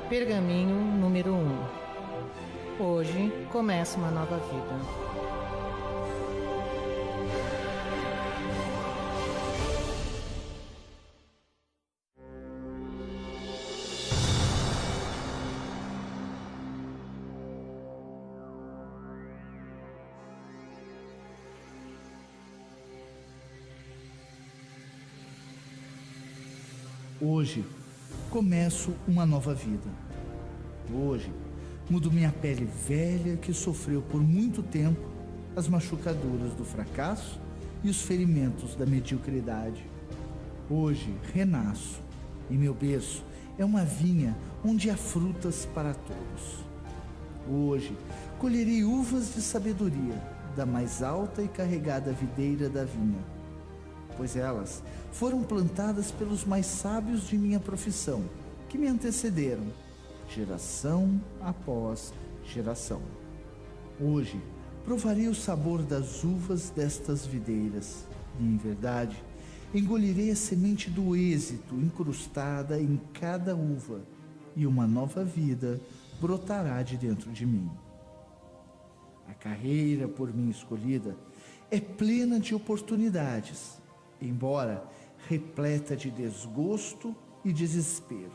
Pergaminho número 1. Hoje começa uma nova vida. Hoje começo uma nova vida. Hoje mudo minha pele velha que sofreu por muito tempo as machucaduras do fracasso e os ferimentos da mediocridade. Hoje renasço e meu berço é uma vinha onde há frutas para todos. Hoje colherei uvas de sabedoria da mais alta e carregada videira da vinha, pois elas foram plantadas pelos mais sábios de minha profissão, que me antecederam, geração após geração. Hoje provarei o sabor das uvas destas videiras, e em verdade engolirei a semente do êxito incrustada em cada uva, e uma nova vida brotará de dentro de mim. A carreira por mim escolhida é plena de oportunidades, embora repleta de desgosto e desespero.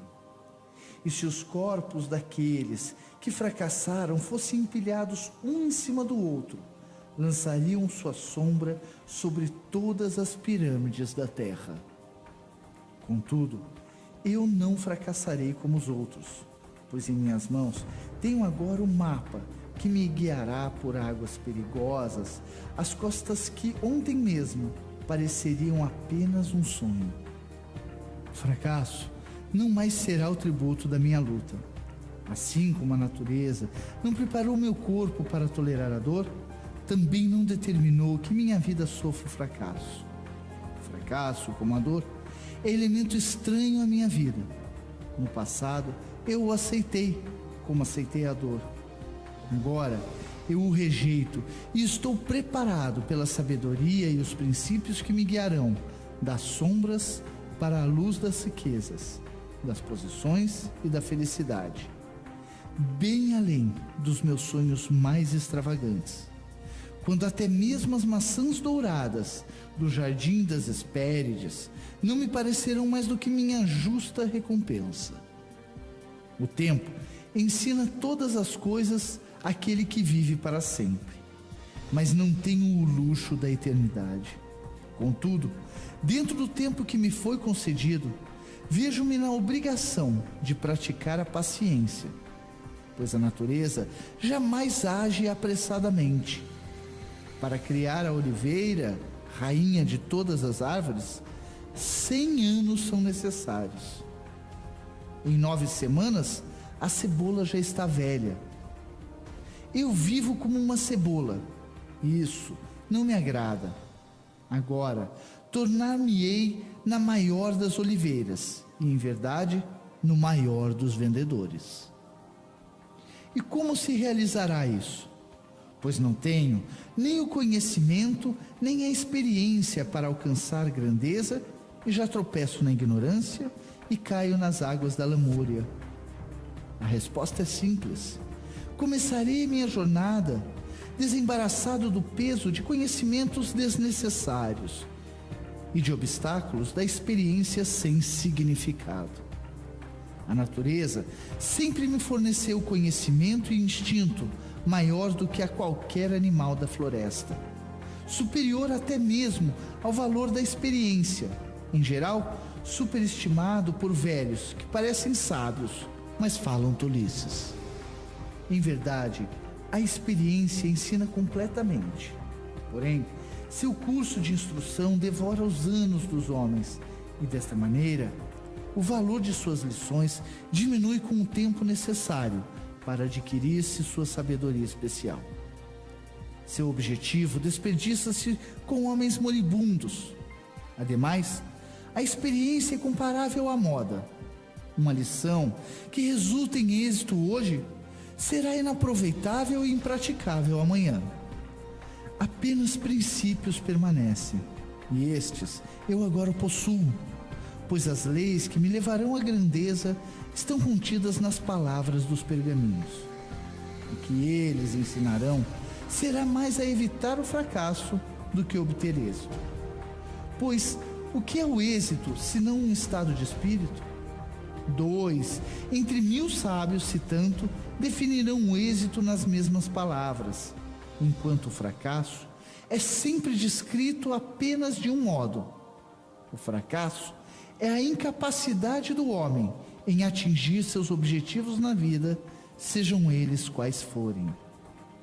E se os corpos daqueles que fracassaram fossem empilhados um em cima do outro, lançariam sua sombra sobre todas as pirâmides da terra. Contudo, eu não fracassarei como os outros, pois em minhas mãos tenho agora o mapa que me guiará por águas perigosas, as costas que ontem mesmo pareceriam apenas um sonho. O fracasso não mais será o tributo da minha luta. Assim como a natureza não preparou meu corpo para tolerar a dor, também não determinou que minha vida sofra o fracasso. O fracasso, como a dor, é elemento estranho à minha vida. No passado, eu o aceitei, como aceitei a dor. Agora, eu o rejeito e estou preparado pela sabedoria e os princípios que me guiarão das sombras para a luz das riquezas, das posições e da felicidade, bem além dos meus sonhos mais extravagantes, quando até mesmo as maçãs douradas do jardim das Hespérides não me parecerão mais do que minha justa recompensa. O tempo ensina todas as coisas àquele que vive para sempre, mas não tenho o luxo da eternidade. Contudo, dentro do tempo que me foi concedido, vejo-me na obrigação de praticar a paciência, pois a natureza jamais age apressadamente. Para criar a oliveira, rainha de todas as árvores, 100 anos são necessários. Em 9 semanas, a cebola já está velha. Eu vivo como uma cebola, e isso não me agrada. Agora, tornar-me-ei na maior das oliveiras, e em verdade, no maior dos vendedores. E como se realizará isso? Pois não tenho nem o conhecimento, nem a experiência para alcançar grandeza, e já tropeço na ignorância e caio nas águas da lamúria. A resposta é simples. Começarei minha jornada desembaraçado do peso de conhecimentos desnecessários e de obstáculos da experiência sem significado. A natureza sempre me forneceu conhecimento e instinto maior do que a qualquer animal da floresta, superior até mesmo ao valor da experiência, em geral superestimado por velhos que parecem sábios, mas falam tolices. Em verdade, a experiência ensina completamente. Porém, seu curso de instrução devora os anos dos homens, e desta maneira, o valor de suas lições diminui com o tempo necessário para adquirir-se sua sabedoria especial. Seu objetivo desperdiça-se com homens moribundos. Ademais, a experiência é comparável à moda. Uma lição que resulta em êxito hoje será inaproveitável e impraticável amanhã. Apenas princípios permanecem, e estes eu agora possuo, pois as leis que me levarão à grandeza estão contidas nas palavras dos pergaminhos. O que eles ensinarão será mais a evitar o fracasso do que obter êxito. Pois o que é o êxito senão um estado de espírito? 2 entre 1000 sábios, se tanto, definirão o êxito nas mesmas palavras, enquanto o fracasso é sempre descrito apenas de um modo. O fracasso é a incapacidade do homem em atingir seus objetivos na vida, sejam eles quais forem.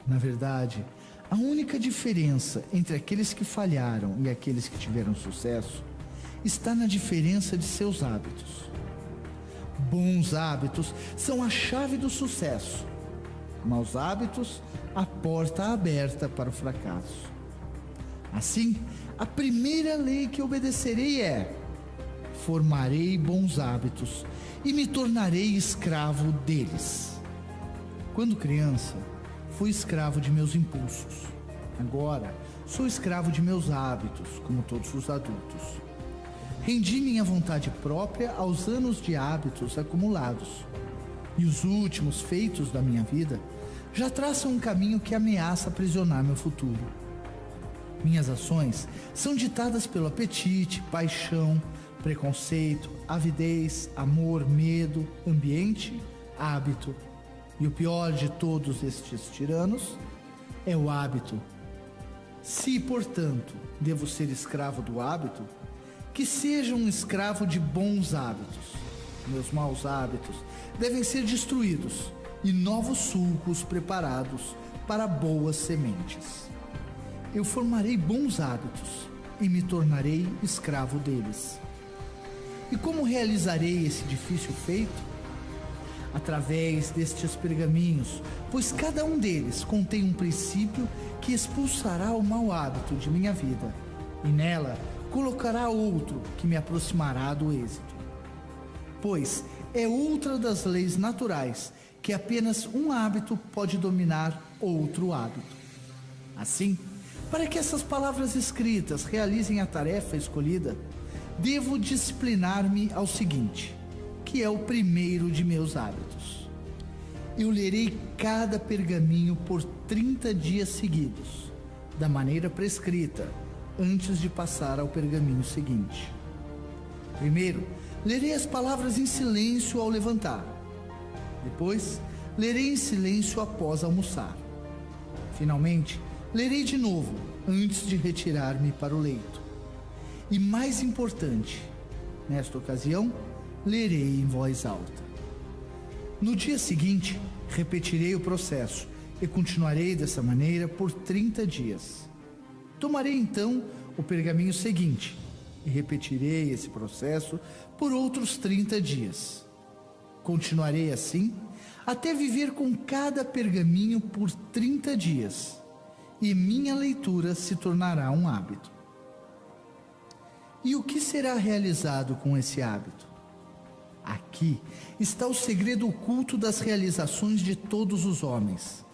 Na verdade, a única diferença entre aqueles que falharam e aqueles que tiveram sucesso está na diferença de seus hábitos. Bons hábitos são a chave do sucesso. Maus hábitos, a porta aberta para o fracasso. Assim, a primeira lei que obedecerei é: formarei bons hábitos e me tornarei escravo deles. Quando criança, fui escravo de meus impulsos. Agora, sou escravo de meus hábitos, como todos os adultos. Rendi minha vontade própria aos anos de hábitos acumulados. E os últimos feitos da minha vida já traçam um caminho que ameaça aprisionar meu futuro. Minhas ações são ditadas pelo apetite, paixão, preconceito, avidez, amor, medo, ambiente, hábito. E o pior de todos estes tiranos é o hábito. Se, portanto, devo ser escravo do hábito, que seja um escravo de bons hábitos. Meus maus hábitos devem ser destruídos e novos sulcos preparados para boas sementes. Eu formarei bons hábitos e me tornarei escravo deles. E como realizarei esse difícil feito? Através destes pergaminhos, pois cada um deles contém um princípio que expulsará o mau hábito de minha vida, e nela colocará outro que me aproximará do êxito. Pois é outra das leis naturais que apenas um hábito pode dominar outro hábito. Assim, para que essas palavras escritas realizem a tarefa escolhida, devo disciplinar-me ao seguinte, que é o primeiro de meus hábitos. Eu lerei cada pergaminho por 30 dias seguidos, da maneira prescrita, antes de passar ao pergaminho seguinte. Primeiro, lerei as palavras em silêncio ao levantar. Depois, lerei em silêncio após almoçar. Finalmente, lerei de novo, antes de retirar-me para o leito. E mais importante, nesta ocasião, lerei em voz alta. No dia seguinte, repetirei o processo e continuarei dessa maneira por 30 dias. Tomarei então o pergaminho seguinte e repetirei esse processo por outros 30 dias. Continuarei assim até viver com cada pergaminho por 30 dias, e minha leitura se tornará um hábito. E o que será realizado com esse hábito? Aqui está o segredo oculto das realizações de todos os homens.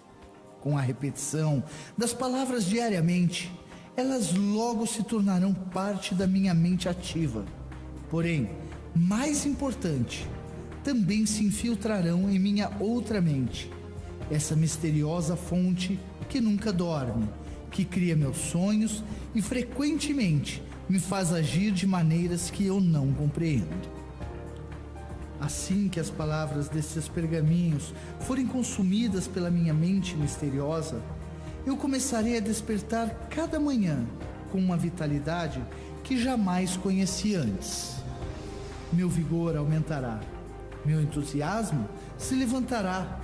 Com a repetição das palavras diariamente, elas logo se tornarão parte da minha mente ativa. Porém, mais importante, também se infiltrarão em minha outra mente, essa misteriosa fonte que nunca dorme, que cria meus sonhos e frequentemente me faz agir de maneiras que eu não compreendo. Assim que as palavras desses pergaminhos forem consumidas pela minha mente misteriosa, eu começarei a despertar cada manhã com uma vitalidade que jamais conheci antes. Meu vigor aumentará, meu entusiasmo se levantará,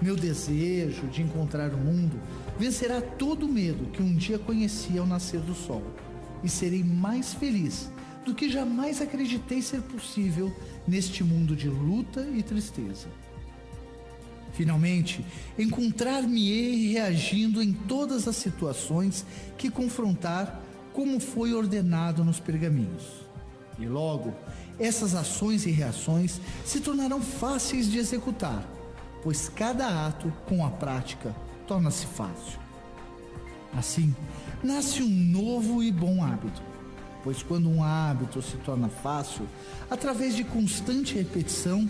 meu desejo de encontrar o mundo vencerá todo o medo que um dia conheci ao nascer do sol, e serei mais feliz do que jamais acreditei ser possível neste mundo de luta e tristeza. Finalmente, encontrar-me-ei reagindo em todas as situações que confrontar, como foi ordenado nos pergaminhos. E logo, essas ações e reações se tornarão fáceis de executar, pois cada ato, com a prática, torna-se fácil. Assim, nasce um novo e bom hábito, pois quando um hábito se torna fácil, através de constante repetição,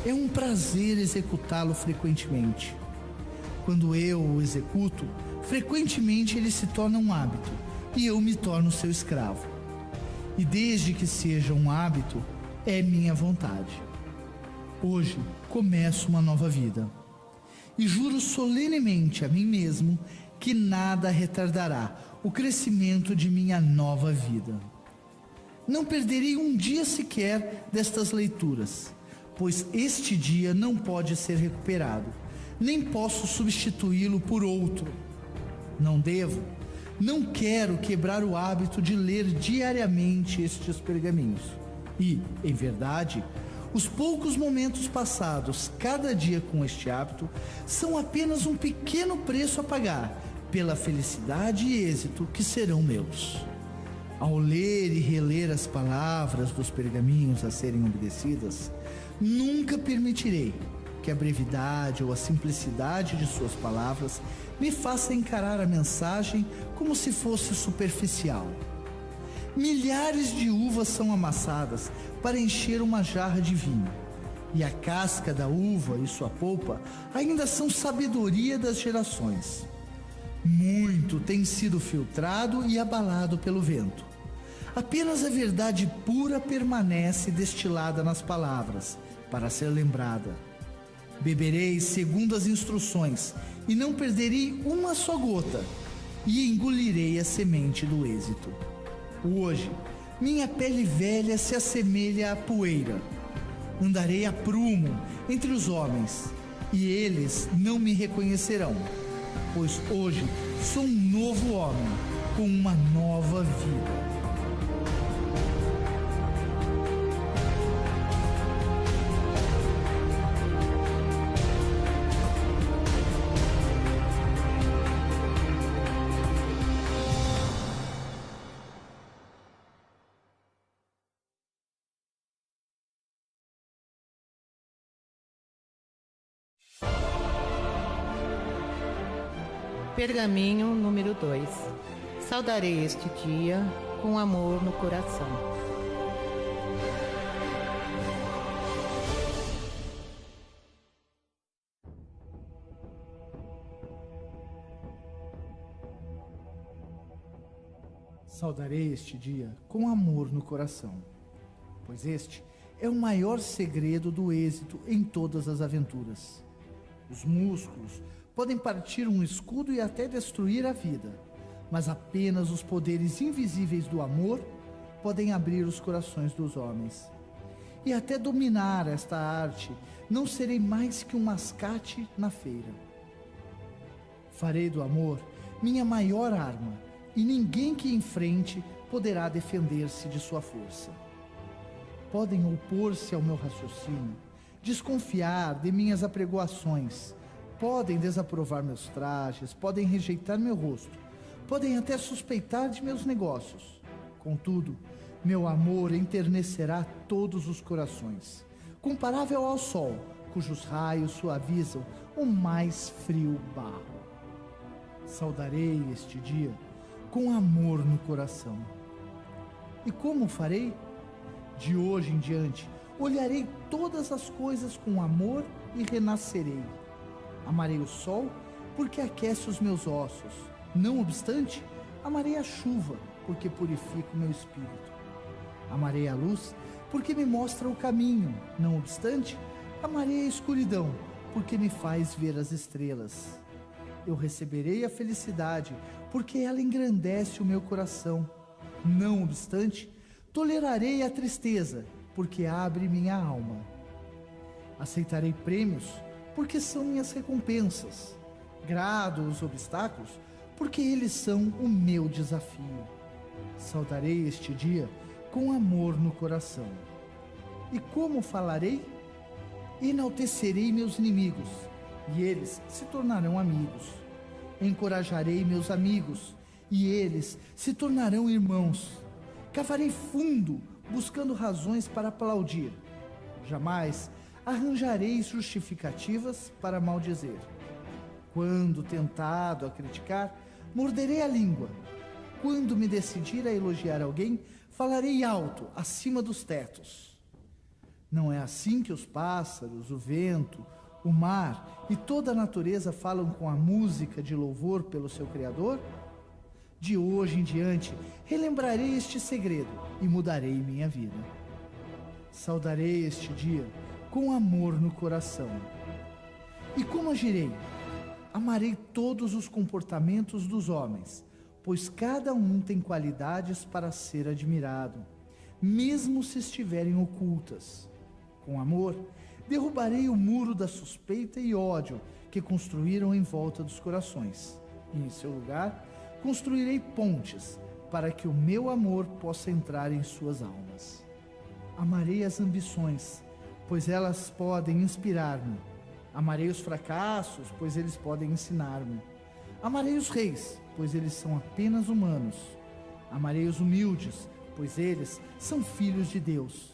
É um prazer executá-lo frequentemente. Quando eu o executo, frequentemente ele se torna um hábito e eu me torno seu escravo. E desde que seja um hábito, é minha vontade. Hoje começo uma nova vida e juro solenemente a mim mesmo que nada retardará o crescimento de minha nova vida. Não perderei um dia sequer destas leituras, pois este dia não pode ser recuperado, nem posso substituí-lo por outro. Não quero quebrar o hábito de ler diariamente estes pergaminhos. E, em verdade, os poucos momentos passados cada dia com este hábito são apenas um pequeno preço a pagar pela felicidade e êxito que serão meus. Ao ler e reler as palavras dos pergaminhos a serem obedecidas, nunca permitirei que a brevidade ou a simplicidade de suas palavras me faça encarar a mensagem como se fosse superficial. Milhares de uvas são amassadas para encher uma jarra de vinho, e a casca da uva e sua polpa ainda são sabedoria das gerações. Muito tem sido filtrado e abalado pelo vento. Apenas a verdade pura permanece destilada nas palavras, para ser lembrada. Beberei segundo as instruções, e não perderei uma só gota, e engolirei a semente do êxito. Hoje, minha pele velha se assemelha à poeira. Andarei a prumo entre os homens, e eles não me reconhecerão, pois hoje sou um novo homem, com uma nova vida. Pergaminho número 2. Saudarei este dia com amor no coração. Saudarei este dia com amor no coração, pois este é o maior segredo do êxito em todas as aventuras. Os músculos podem partir um escudo e até destruir a vida, mas apenas os poderes invisíveis do amor podem abrir os corações dos homens. E até dominar esta arte, não serei mais que um mascate na feira. Farei do amor minha maior arma, e ninguém que enfrente poderá defender-se de sua força. Podem opor-se ao meu raciocínio, desconfiar de minhas apregoações, podem desaprovar meus trajes, podem rejeitar meu rosto, podem até suspeitar de meus negócios. Contudo, meu amor enternecerá todos os corações, comparável ao sol, cujos raios suavizam o mais frio barro. Saudarei este dia com amor no coração. E como farei? De hoje em diante, olharei todas as coisas com amor e renascerei. Amarei o sol, porque aquece os meus ossos. Não obstante, amarei a chuva, porque purifica o meu espírito. Amarei a luz, porque me mostra o caminho. Não obstante, amarei a escuridão, porque me faz ver as estrelas. Eu receberei a felicidade, porque ela engrandece o meu coração. Não obstante, tolerarei a tristeza, porque abre minha alma. Aceitarei prêmios, porque são minhas recompensas. Grado os obstáculos, porque eles são o meu desafio. Saudarei este dia com amor no coração. E como falarei? Enaltecerei meus inimigos, e eles se tornarão amigos. Encorajarei meus amigos, e eles se tornarão irmãos. Cavarei fundo, buscando razões para aplaudir. Jamais arranjarei justificativas para maldizer. Quando tentado a criticar, morderei a língua. Quando me decidir a elogiar alguém, falarei alto, acima dos tetos. Não é assim que os pássaros, o vento, o mar e toda a natureza falam com a música de louvor pelo seu Criador? De hoje em diante, relembrarei este segredo e mudarei minha vida. Saudarei este dia com amor no coração. E como agirei? Amarei todos os comportamentos dos homens, pois cada um tem qualidades para ser admirado, mesmo se estiverem ocultas. Com amor, derrubarei o muro da suspeita e ódio que construíram em volta dos corações. E em seu lugar, construirei pontes para que o meu amor possa entrar em suas almas. Amarei as ambições, pois elas podem inspirar-me. Amarei os fracassos, pois eles podem ensinar-me. Amarei os reis, pois eles são apenas humanos. Amarei os humildes, pois eles são filhos de Deus.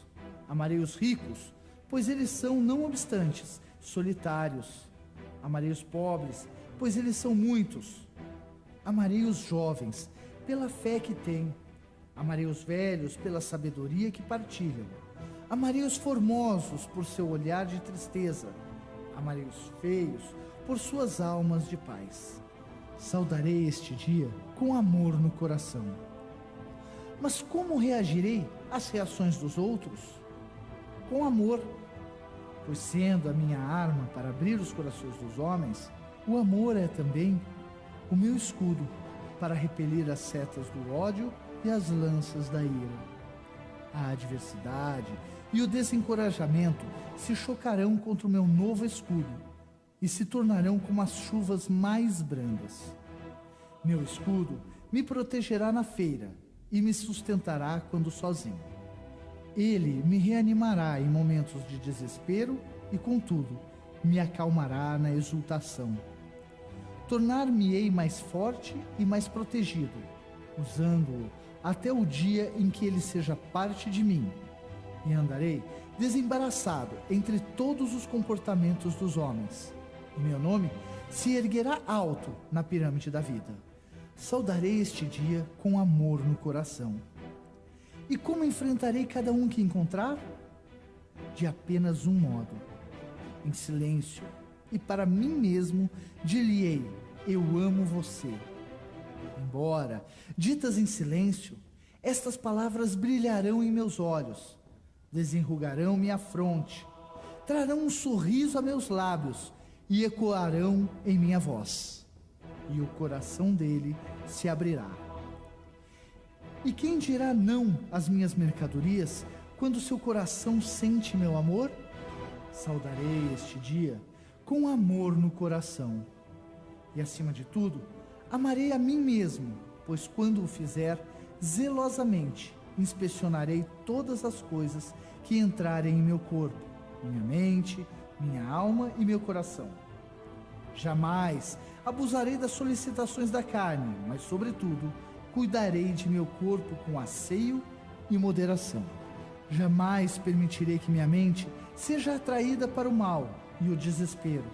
Amarei os ricos, pois eles são, não obstantes, solitários. Amarei os pobres, pois eles são muitos. Amarei os jovens, pela fé que têm. Amarei os velhos, pela sabedoria que partilham. Amarei os formosos, por seu olhar de tristeza. Amarei os feios, por suas almas de paz. Saudarei este dia com amor no coração. Mas como reagirei às reações dos outros? Com amor, pois sendo a minha arma para abrir os corações dos homens, o amor é também o meu escudo para repelir as setas do ódio e as lanças da ira. A adversidade e o desencorajamento se chocarão contra o meu novo escudo e se tornarão como as chuvas mais brandas. Meu escudo me protegerá na feira e me sustentará quando sozinho. Ele me reanimará em momentos de desespero e, contudo, me acalmará na exultação. Tornar-me-ei mais forte e mais protegido, usando-o até o dia em que ele seja parte de mim, e andarei desembaraçado entre todos os comportamentos dos homens. E meu nome se erguerá alto na pirâmide da vida. Saudarei este dia com amor no coração. E como enfrentarei cada um que encontrar? De apenas um modo, em silêncio, e para mim mesmo dir-lhe-ei: eu amo você. Embora ditas em silêncio, estas palavras brilharão em meus olhos, desenrugarão minha fronte, trarão um sorriso a meus lábios e ecoarão em minha voz, e o coração dele se abrirá. E quem dirá não às minhas mercadorias quando seu coração sente meu amor? Saudarei este dia com amor no coração. E acima de tudo, amarei a mim mesmo, pois quando o fizer, zelosamente inspecionarei todas as coisas que entrarem em meu corpo, minha mente, minha alma e meu coração. Jamais abusarei das solicitações da carne, mas, sobretudo, cuidarei de meu corpo com asseio e moderação. Jamais permitirei que minha mente seja atraída para o mal e o desespero,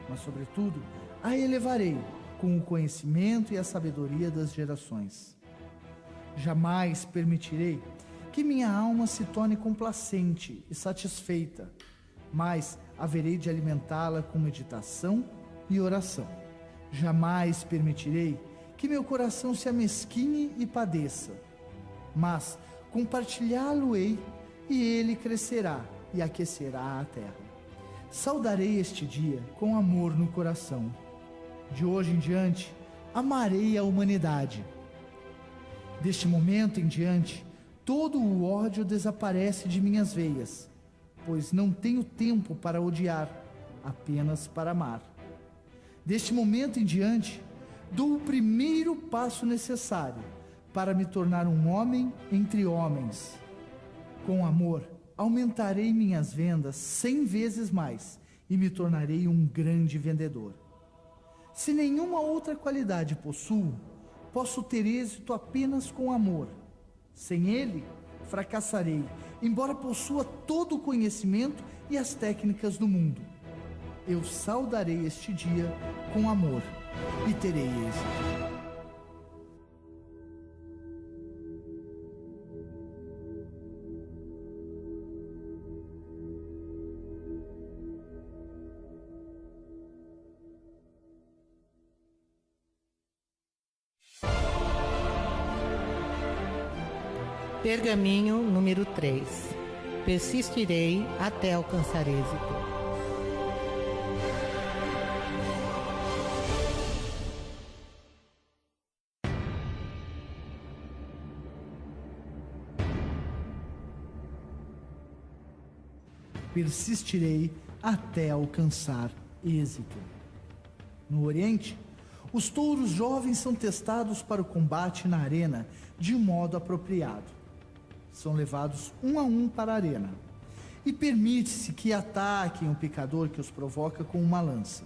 mas, sobretudo, a elevarei com o conhecimento e a sabedoria das gerações. Jamais permitirei que minha alma se torne complacente e satisfeita, mas haverei de alimentá-la com meditação e oração. Jamais permitirei que meu coração se amesquinhe e padeça, mas compartilhá-lo-ei e ele crescerá e aquecerá a terra. Saudarei este dia com amor no coração. De hoje em diante, amarei a humanidade. Deste momento em diante, todo o ódio desaparece de minhas veias, pois não tenho tempo para odiar, apenas para amar. Deste momento em diante, dou o primeiro passo necessário para me tornar um homem entre homens. Com amor, aumentarei minhas vendas 100 vezes mais e me tornarei um grande vendedor. Se nenhuma outra qualidade possuo, posso ter êxito apenas com amor. Sem ele, fracassarei, embora possua todo o conhecimento e as técnicas do mundo. Eu saudarei este dia com amor e terei êxito. Pergaminho número 3. Persistirei até alcançar êxito. Persistirei até alcançar êxito. No Oriente, os touros jovens são testados para o combate na arena de modo apropriado. São levados um a um para a arena e permite-se que ataquem o picador que os provoca com uma lança.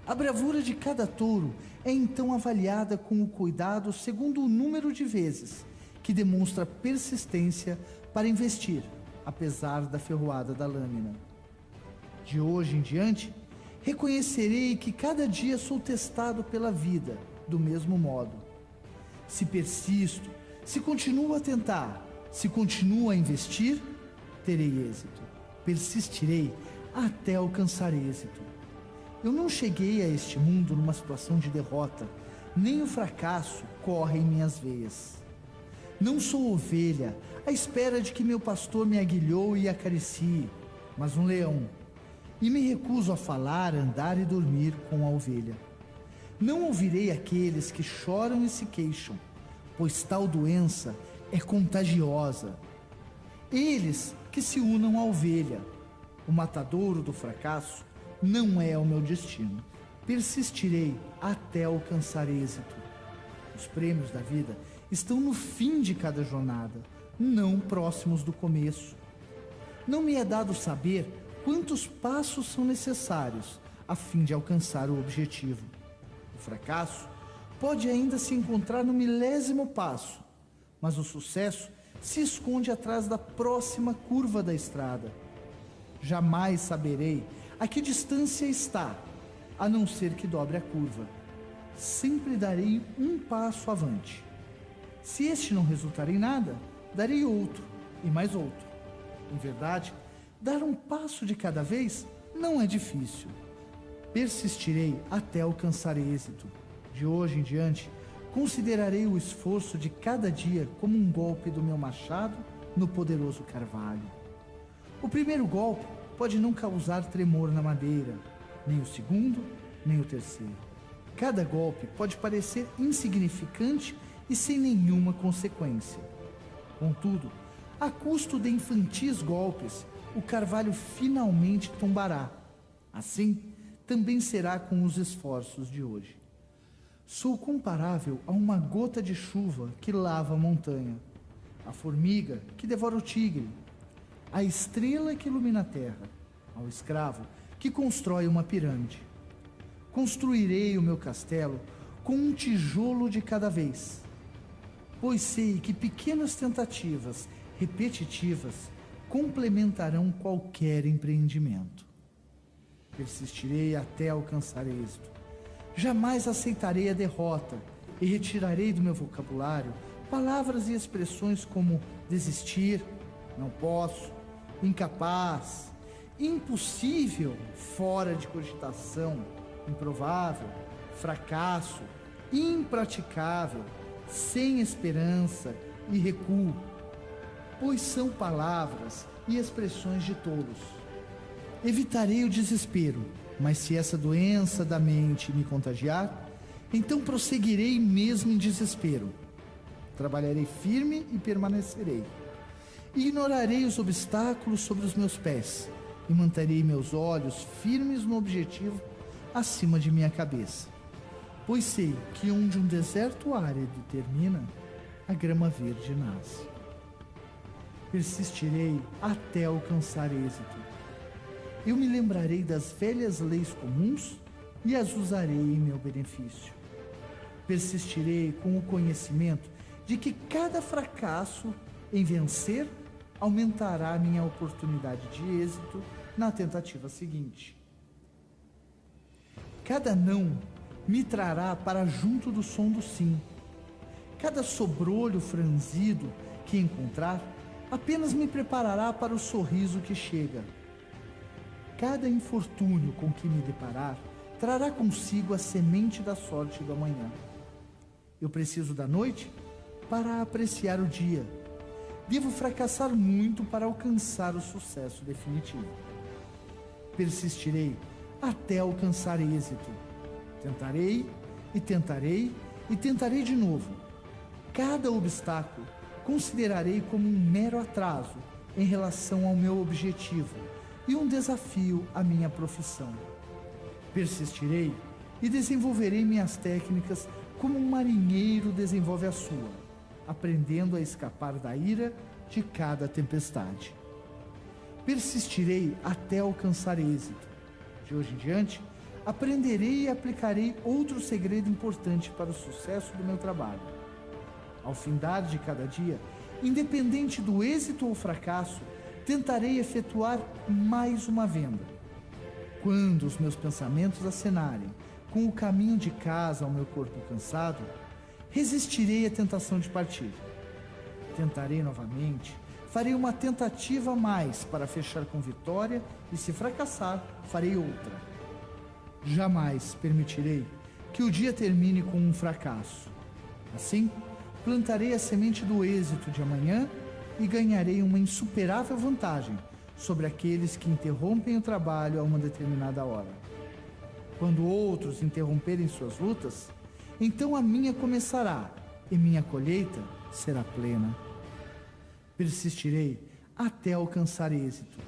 A bravura de cada touro é então avaliada com o cuidado segundo o número de vezes que demonstra persistência para investir, apesar da ferroada da lâmina. De hoje em diante, reconhecerei que cada dia sou testado pela vida do mesmo modo. Se persisto, se continuo a tentar, se continuo a investir, terei êxito. Persistirei até alcançar êxito. Eu não cheguei a este mundo numa situação de derrota, nem o fracasso corre em minhas veias. Não sou ovelha à espera de que meu pastor me aguilhou e acaricie, mas um leão, e me recuso a falar, andar e dormir com a ovelha. Não ouvirei aqueles que choram e se queixam, pois tal doença é contagiosa. Eles que se unam à ovelha. O matadouro do fracasso não é o meu destino. Persistirei até alcançar êxito. Os prêmios da vida estão no fim de cada jornada, não próximos do começo. Não me é dado saber quantos passos são necessários a fim de alcançar o objetivo. O fracasso pode ainda se encontrar no 1000º passo, mas o sucesso se esconde atrás da próxima curva da estrada. Jamais saberei a que distância está, a não ser que dobre a curva. Sempre darei um passo avante. Se este não resultar em nada, darei outro e mais outro. Em verdade, dar um passo de cada vez não é difícil. Persistirei até alcançar êxito. De hoje em diante, considerarei o esforço de cada dia como um golpe do meu machado no poderoso carvalho. O primeiro golpe pode não causar tremor na madeira, nem o segundo, nem o terceiro. Cada golpe pode parecer insignificante e sem nenhuma consequência. Contudo, a custo de infantis golpes, o carvalho finalmente tombará. Assim, também será com os esforços de hoje. Sou comparável a uma gota de chuva que lava a montanha, a formiga que devora o tigre, a estrela que ilumina a terra, ao escravo que constrói uma pirâmide. Construirei o meu castelo com um tijolo de cada vez, pois sei que pequenas tentativas repetitivas complementarão qualquer empreendimento. Persistirei até alcançar êxito. Jamais aceitarei a derrota e retirarei do meu vocabulário palavras e expressões como desistir, não posso, incapaz, impossível, fora de cogitação, improvável, fracasso, impraticável, sem esperança e recuo, pois são palavras e expressões de tolos. Evitarei o desespero, mas se essa doença da mente me contagiar, então prosseguirei mesmo em desespero. Trabalharei firme e permanecerei. Ignorarei os obstáculos sobre os meus pés e manterei meus olhos firmes no objetivo acima de minha cabeça, pois sei que onde um deserto árido termina, a grama verde nasce. Persistirei até alcançar êxito. Eu me lembrarei das velhas leis comuns e as usarei em meu benefício. Persistirei com o conhecimento de que cada fracasso em vencer aumentará minha oportunidade de êxito na tentativa seguinte. Cada não me trará para junto do som do sim. Cada sobrolho franzido que encontrar apenas me preparará para o sorriso que chega. Cada infortúnio com que me deparar trará consigo a semente da sorte do amanhã. Eu preciso da noite para apreciar o dia. devo fracassar muito para alcançar o sucesso definitivo. Persistirei até alcançar êxito. Tentarei e tentarei e tentarei de novo. Cada obstáculo considerarei como um mero atraso em relação ao meu objetivo e um desafio à minha profissão. Persistirei e desenvolverei minhas técnicas como um marinheiro desenvolve a sua, aprendendo a escapar da ira de cada tempestade. Persistirei até alcançar êxito. De hoje em diante, aprenderei e aplicarei outro segredo importante para o sucesso do meu trabalho. Ao findar de cada dia, independente do êxito ou fracasso, tentarei efetuar mais uma venda. Quando os meus pensamentos acenarem com o caminho de casa ao meu corpo cansado, resistirei à tentação de partir. Tentarei novamente, farei uma tentativa a mais para fechar com vitória e, se fracassar, farei outra. Jamais permitirei que o dia termine com um fracasso. Assim, plantarei a semente do êxito de amanhã e ganharei uma insuperável vantagem sobre aqueles que interrompem o trabalho a uma determinada hora. Quando outros interromperem suas lutas, então a minha começará e minha colheita será plena. Persistirei até alcançar êxito.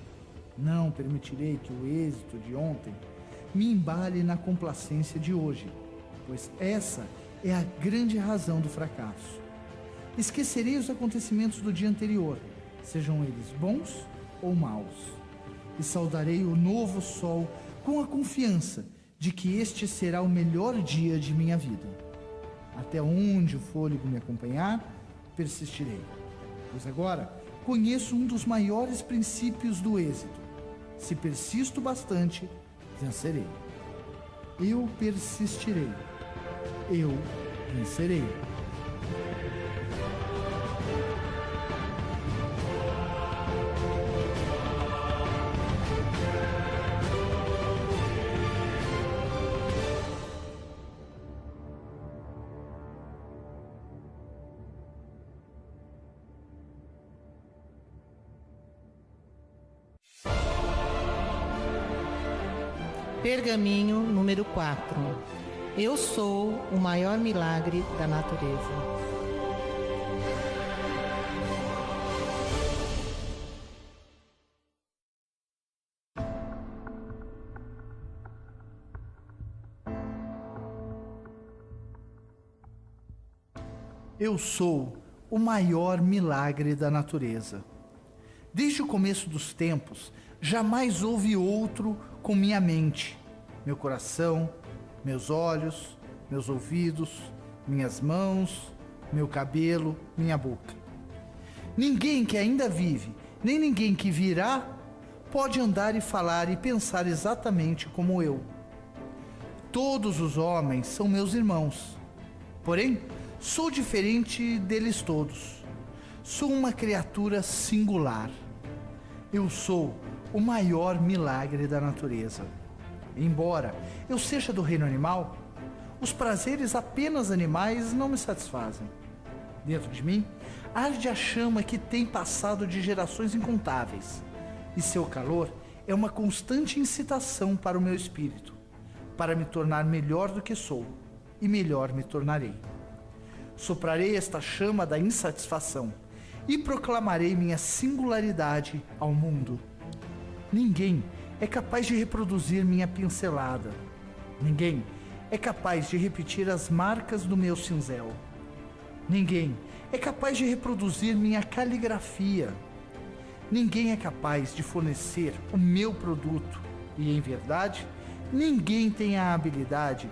Não permitirei que o êxito de ontem me embale na complacência de hoje, pois essa é a grande razão do fracasso. Esquecerei os acontecimentos do dia anterior, sejam eles bons ou maus, e saudarei o novo sol com a confiança de que este será o melhor dia de minha vida. Até onde o fôlego me acompanhar, persistirei, pois agora conheço um dos maiores princípios do êxito. Se persisto bastante, vencerei. Eu persistirei. Eu vencerei. Pergaminho número 4. Eu sou o maior milagre da natureza. Eu sou o maior milagre da natureza. Desde o começo dos tempos, jamais houve outro com minha mente, meu coração, meus olhos, meus ouvidos, minhas mãos, meu cabelo, minha boca. Ninguém que ainda vive, nem ninguém que virá, pode andar e falar e pensar exatamente como eu. Todos os homens são meus irmãos, porém, sou diferente deles todos. Sou uma criatura singular. Eu sou o maior milagre da natureza. Embora eu seja do reino animal, os prazeres apenas animais não me satisfazem. Dentro de mim, arde a chama que tem passado de gerações incontáveis, e seu calor é uma constante incitação para o meu espírito, para me tornar melhor do que sou, e melhor me tornarei. Soprarei esta chama da insatisfação e proclamarei minha singularidade ao mundo. Ninguém é capaz de reproduzir minha pincelada. Ninguém é capaz de repetir as marcas do meu cinzel. Ninguém é capaz de reproduzir minha caligrafia. Ninguém é capaz de fornecer o meu produto. E, em verdade, ninguém tem a habilidade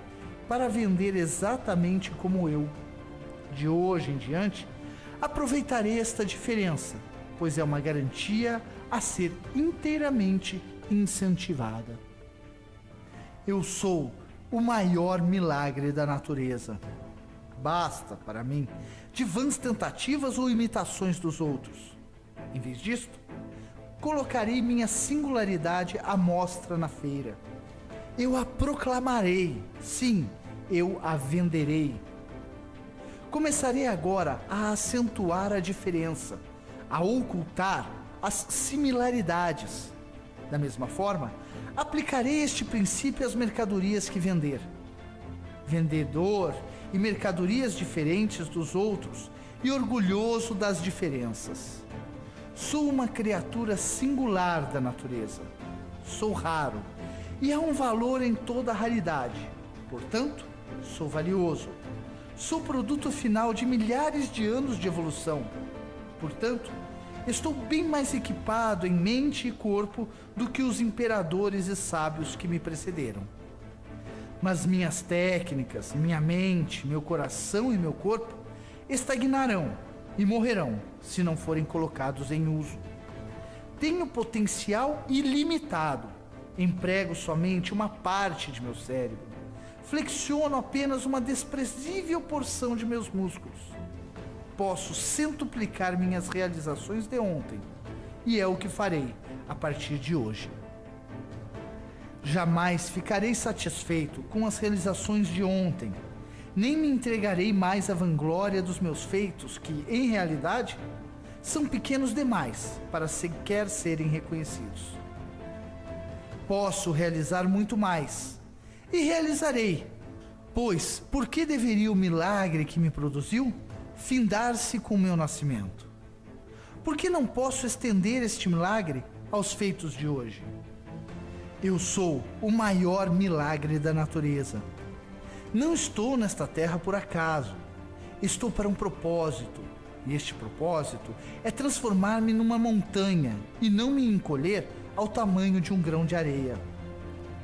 para vender exatamente como eu. De hoje em diante, aproveitarei esta diferença, pois é uma garantia a ser inteiramente incentivada. Eu sou o maior milagre da natureza. Basta, para mim, de vãs tentativas ou imitações dos outros. Em vez disto, colocarei minha singularidade à mostra na feira. Eu a proclamarei, sim, eu a venderei. Começarei agora a acentuar a diferença, a ocultar as similaridades. Da mesma forma, aplicarei este princípio às mercadorias que vender. Vendedor e mercadorias diferentes dos outros e orgulhoso das diferenças. Sou uma criatura singular da natureza. Sou raro e há um valor em toda a raridade. Portanto, sou valioso. Sou produto final de milhares de anos de evolução. Portanto, estou bem mais equipado em mente e corpo do que os imperadores e sábios que me precederam. Mas minhas técnicas, minha mente, meu coração e meu corpo estagnarão e morrerão se não forem colocados em uso. Tenho potencial ilimitado. Emprego somente uma parte de meu cérebro. Flexiono apenas uma desprezível porção de meus músculos. Posso centuplicar minhas realizações de ontem, e é o que farei a partir de hoje. Jamais ficarei satisfeito com as realizações de ontem, nem me entregarei mais à vanglória dos meus feitos, que, em realidade, são pequenos demais para sequer serem reconhecidos. Posso realizar muito mais, e realizarei, pois por que deveria o milagre que me produziu findar-se com o meu nascimento? Por que não posso estender este milagre aos feitos de hoje? Eu sou o maior milagre da natureza. Não estou nesta terra por acaso. Estou para um propósito. E este propósito é transformar-me numa montanha e não me encolher ao tamanho de um grão de areia.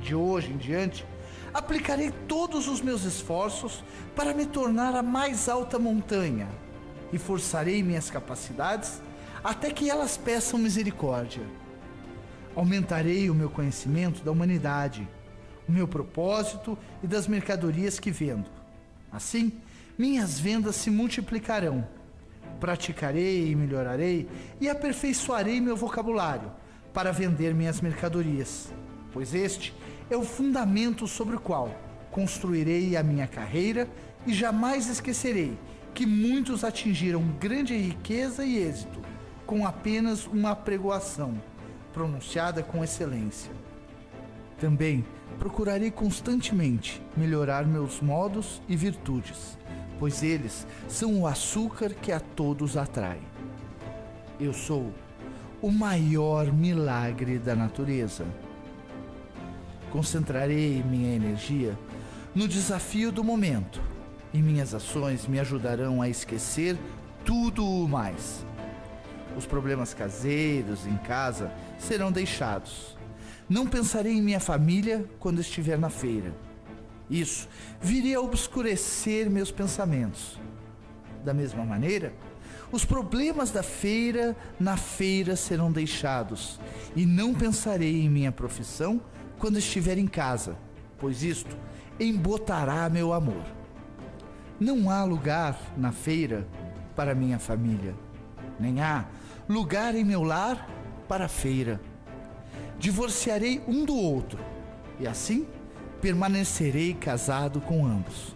De hoje em diante, aplicarei todos os meus esforços para me tornar a mais alta montanha e forçarei minhas capacidades até que elas peçam misericórdia. Aumentarei o meu conhecimento da humanidade, o meu propósito e das mercadorias que vendo. Assim, minhas vendas se multiplicarão. Praticarei e melhorarei e aperfeiçoarei meu vocabulário para vender minhas mercadorias, pois este é o fundamento sobre o qual construirei a minha carreira e jamais esquecerei que muitos atingiram grande riqueza e êxito com apenas uma apregoação pronunciada com excelência. Também procurarei constantemente melhorar meus modos e virtudes, pois eles são o açúcar que a todos atrai. Eu sou o maior milagre da natureza. Concentrarei minha energia no desafio do momento e minhas ações me ajudarão a esquecer tudo o mais. Os problemas caseiros em casa serão deixados. Não pensarei em minha família quando estiver na feira. Isso viria a obscurecer meus pensamentos. Da mesma maneira, os problemas da feira na feira serão deixados e não pensarei em minha profissão quando estiver em casa, pois isto embotará meu amor. Não há lugar na feira para minha família, nem há lugar em meu lar para a feira. Divorciarei um do outro e assim permanecerei casado com ambos.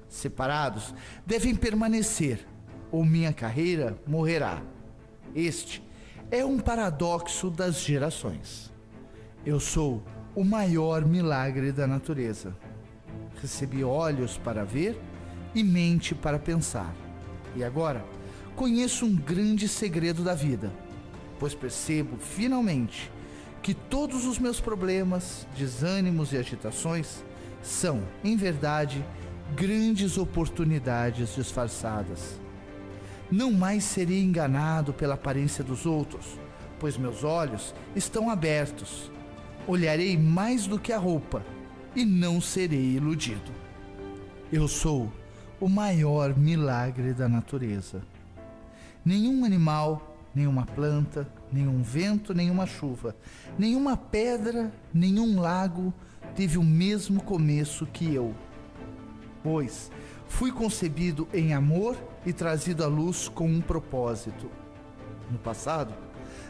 Separados devem permanecer ou minha carreira morrerá. Este é um paradoxo das gerações. Eu sou o maior milagre da natureza. Recebi olhos para ver e mente para pensar. E agora conheço um grande segredo da vida, pois percebo finalmente que todos os meus problemas, desânimos e agitações são, em verdade, grandes oportunidades disfarçadas. Não mais serei enganado pela aparência dos outros, pois meus olhos estão abertos. Olharei mais do que a roupa e não serei iludido. Eu sou o maior milagre da natureza. Nenhum animal, nenhuma planta, nenhum vento, nenhuma chuva, nenhuma pedra, nenhum lago teve o mesmo começo que eu, pois fui concebido em amor e trazido à luz com um propósito. No passado,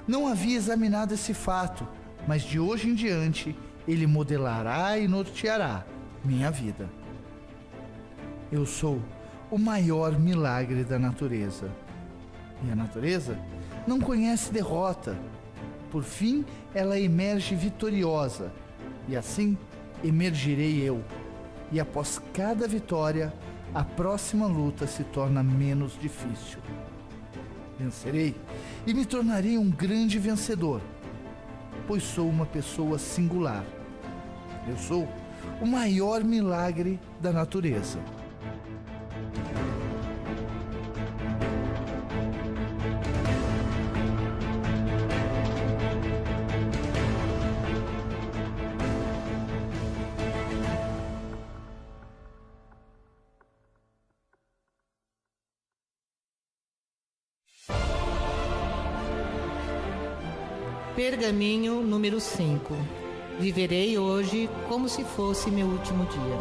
não havia examinado esse fato, mas de hoje em diante ele modelará e norteará minha vida. Eu sou o maior milagre da natureza. E a natureza não conhece derrota. Por fim, ela emerge vitoriosa, e assim emergirei eu. E após cada vitória, a próxima luta se torna menos difícil. Vencerei e me tornarei um grande vencedor, pois sou uma pessoa singular. Eu sou o maior milagre da natureza. Pergaminho número 5. Viverei hoje como se fosse meu último dia.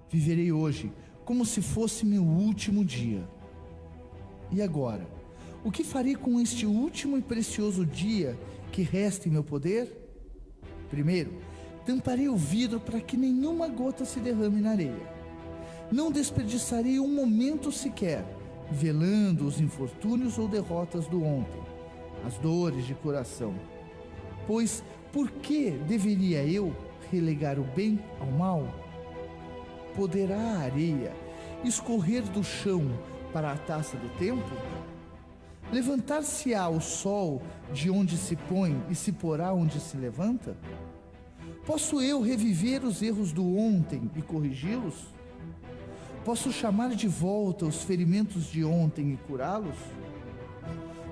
Viverei hoje como se fosse meu último dia. E agora? O que farei com este último e precioso dia que resta em meu poder? Primeiro, tamparei o vidro para que nenhuma gota se derrame na areia. Não desperdiçarei um momento sequer, velando os infortúnios ou derrotas do ontem, as dores de coração. Pois, por que deveria eu relegar o bem ao mal? Poderá a areia escorrer do chão para a taça do tempo? Levantar-se-á o sol de onde se põe e se porá onde se levanta? Posso eu reviver os erros do ontem e corrigi-los? Posso chamar de volta os ferimentos de ontem e curá-los?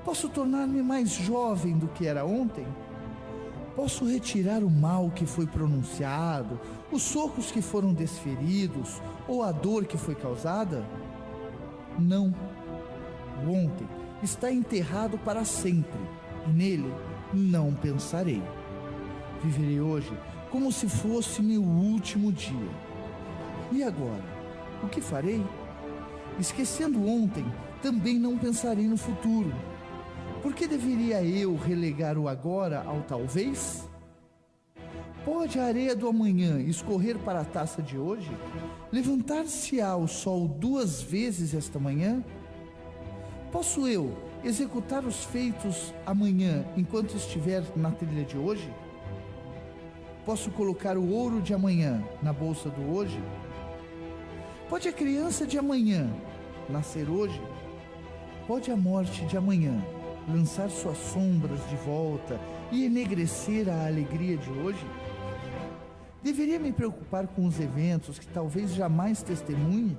Posso tornar-me mais jovem do que era ontem? Posso retirar o mal que foi pronunciado, os socos que foram desferidos ou a dor que foi causada? Não. O ontem está enterrado para sempre, e nele não pensarei. Viverei hoje como se fosse meu último dia. E agora, o que farei? Esquecendo ontem, também não pensarei no futuro. Por que deveria eu relegar o agora ao talvez? Pode a areia do amanhã escorrer para a taça de hoje? Levantar-se-á o sol 2 vezes esta manhã? Posso eu executar os feitos amanhã enquanto estiver na trilha de hoje? Posso colocar o ouro de amanhã na bolsa do hoje? Pode a criança de amanhã nascer hoje? Pode a morte de amanhã lançar suas sombras de volta e enegrecer a alegria de hoje? Deveria me preocupar com os eventos que talvez jamais testemunhe?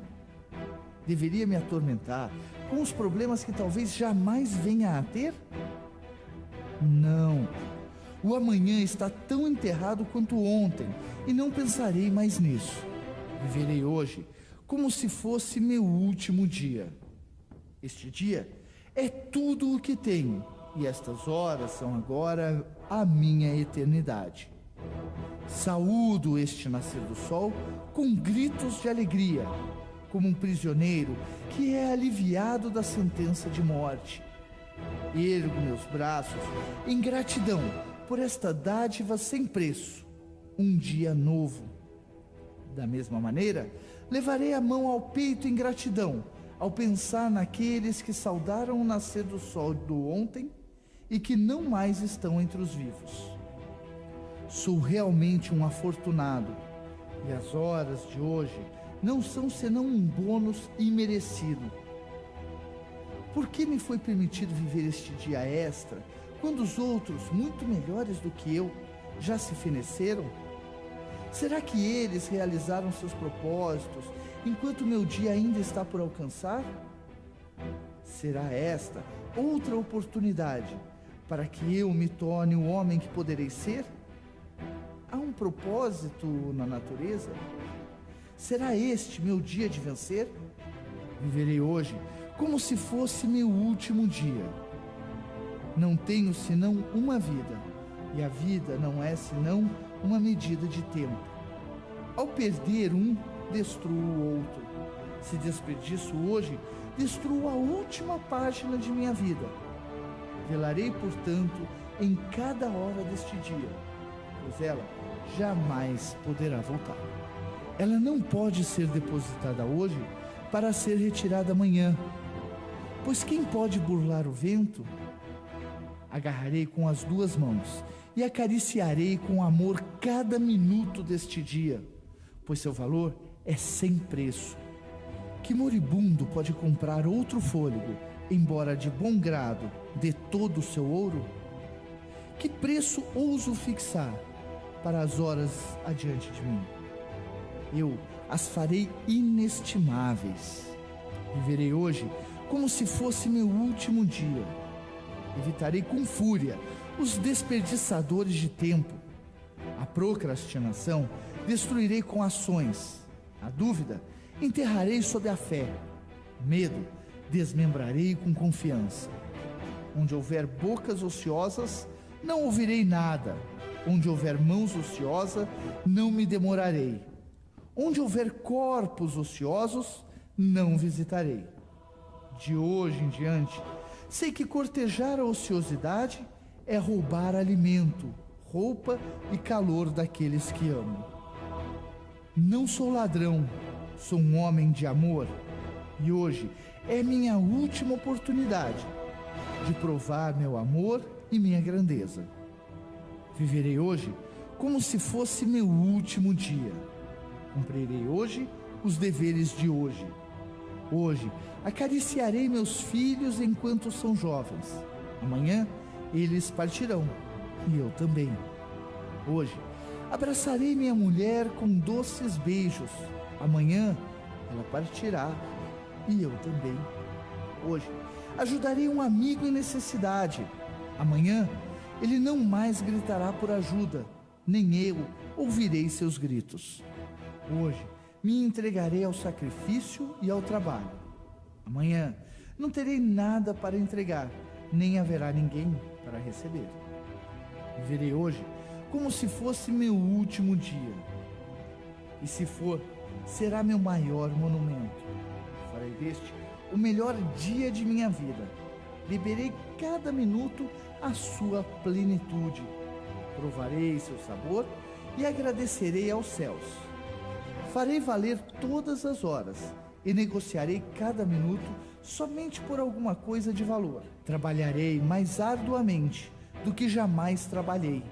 Deveria me atormentar com os problemas que talvez jamais venha a ter? Não. O amanhã está tão enterrado quanto ontem e não pensarei mais nisso. Viverei hoje como se fosse meu último dia. Este dia é tudo o que tenho e estas horas são agora a minha eternidade. Saúdo este nascer do sol com gritos de alegria, como um prisioneiro que é aliviado da sentença de morte. Ergo meus braços em gratidão por esta dádiva sem preço, um dia novo. Da mesma maneira, levarei a mão ao peito em gratidão, ao pensar naqueles que saudaram o nascer do sol do ontem e que não mais estão entre os vivos. Sou realmente um afortunado, e as horas de hoje não são senão um bônus imerecido. Por que me foi permitido viver este dia extra, quando os outros, muito melhores do que eu, já se feneceram? Será que eles realizaram seus propósitos, enquanto meu dia ainda está por alcançar? Será esta outra oportunidade para que eu me torne o homem que poderei ser? Há um propósito na natureza? Será este meu dia de vencer? Viverei hoje como se fosse meu último dia. Não tenho senão uma vida, e a vida não é senão uma medida de tempo. Ao perder um, destruo o outro. Se desperdiço hoje, destruo a última página de minha vida. Velarei, portanto, em cada hora deste dia, pois ela jamais poderá voltar. Ela não pode ser depositada hoje para ser retirada amanhã, pois quem pode burlar o vento? Agarrarei com as 2 mãos e acariciarei com amor cada minuto deste dia, pois seu valor é sem preço. Que moribundo pode comprar outro fôlego, embora de bom grado dê todo o seu ouro? Que preço ouso fixar para as horas adiante de mim? Eu as farei inestimáveis. Viverei hoje como se fosse meu último dia. Evitarei com fúria os desperdiçadores de tempo. A procrastinação destruirei com ações. A dúvida enterrarei sob a fé. Medo desmembrarei com confiança. Onde houver bocas ociosas, não ouvirei nada. Onde houver mãos ociosas, não me demorarei. Onde houver corpos ociosos, não visitarei. De hoje em diante, sei que cortejar a ociosidade é roubar alimento, roupa e calor daqueles que amo. Não sou ladrão, sou um homem de amor, e hoje é minha última oportunidade de provar meu amor e minha grandeza. Viverei hoje como se fosse meu último dia. Cumprirei hoje os deveres de hoje. Hoje acariciarei meus filhos enquanto são jovens. Amanhã eles partirão, e eu também. Hoje abraçarei minha mulher com doces beijos. Amanhã ela partirá, e eu também. Hoje ajudarei um amigo em necessidade. Amanhã ele não mais gritará por ajuda, nem eu ouvirei seus gritos. Hoje me entregarei ao sacrifício e ao trabalho. Amanhã não terei nada para entregar, nem haverá ninguém para receber. Viverei hoje como se fosse meu último dia. E se for, será meu maior monumento. Farei deste o melhor dia de minha vida. Beberei cada minuto a sua plenitude. Provarei seu sabor e agradecerei aos céus. Farei valer todas as horas e negociarei cada minuto somente por alguma coisa de valor. Trabalharei mais arduamente do que jamais trabalhei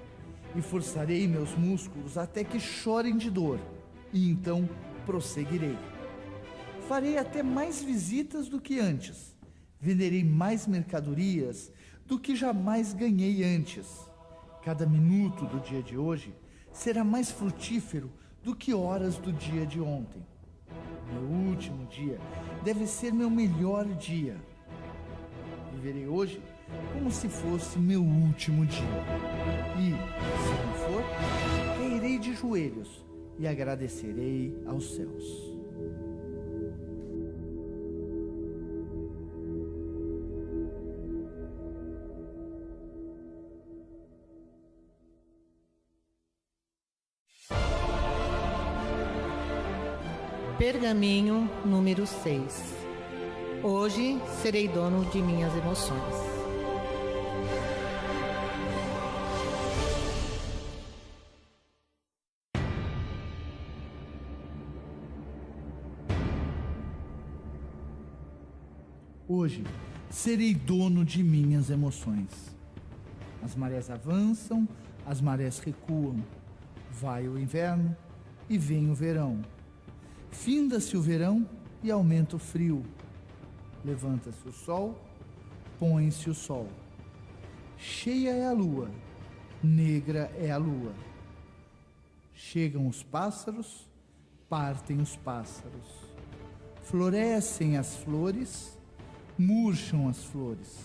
e forçarei meus músculos até que chorem de dor, e então prosseguirei. Farei até mais visitas do que antes. Venderei mais mercadorias do que jamais ganhei antes. Cada minuto do dia de hoje será mais frutífero do que horas do dia de ontem. Meu último dia deve ser meu melhor dia. Viverei hoje como se fosse meu último dia. E, se não for, cairei de joelhos e agradecerei aos céus. Pergaminho número 6. Hoje serei dono de minhas emoções. Hoje serei dono de minhas emoções. As marés avançam, as marés recuam. Vai o inverno e vem o verão. Finda-se o verão e aumenta o frio. Levanta-se o sol, põe-se o sol. Cheia é a lua, negra é a lua. Chegam os pássaros, partem os pássaros. Florescem as flores, murcham as flores.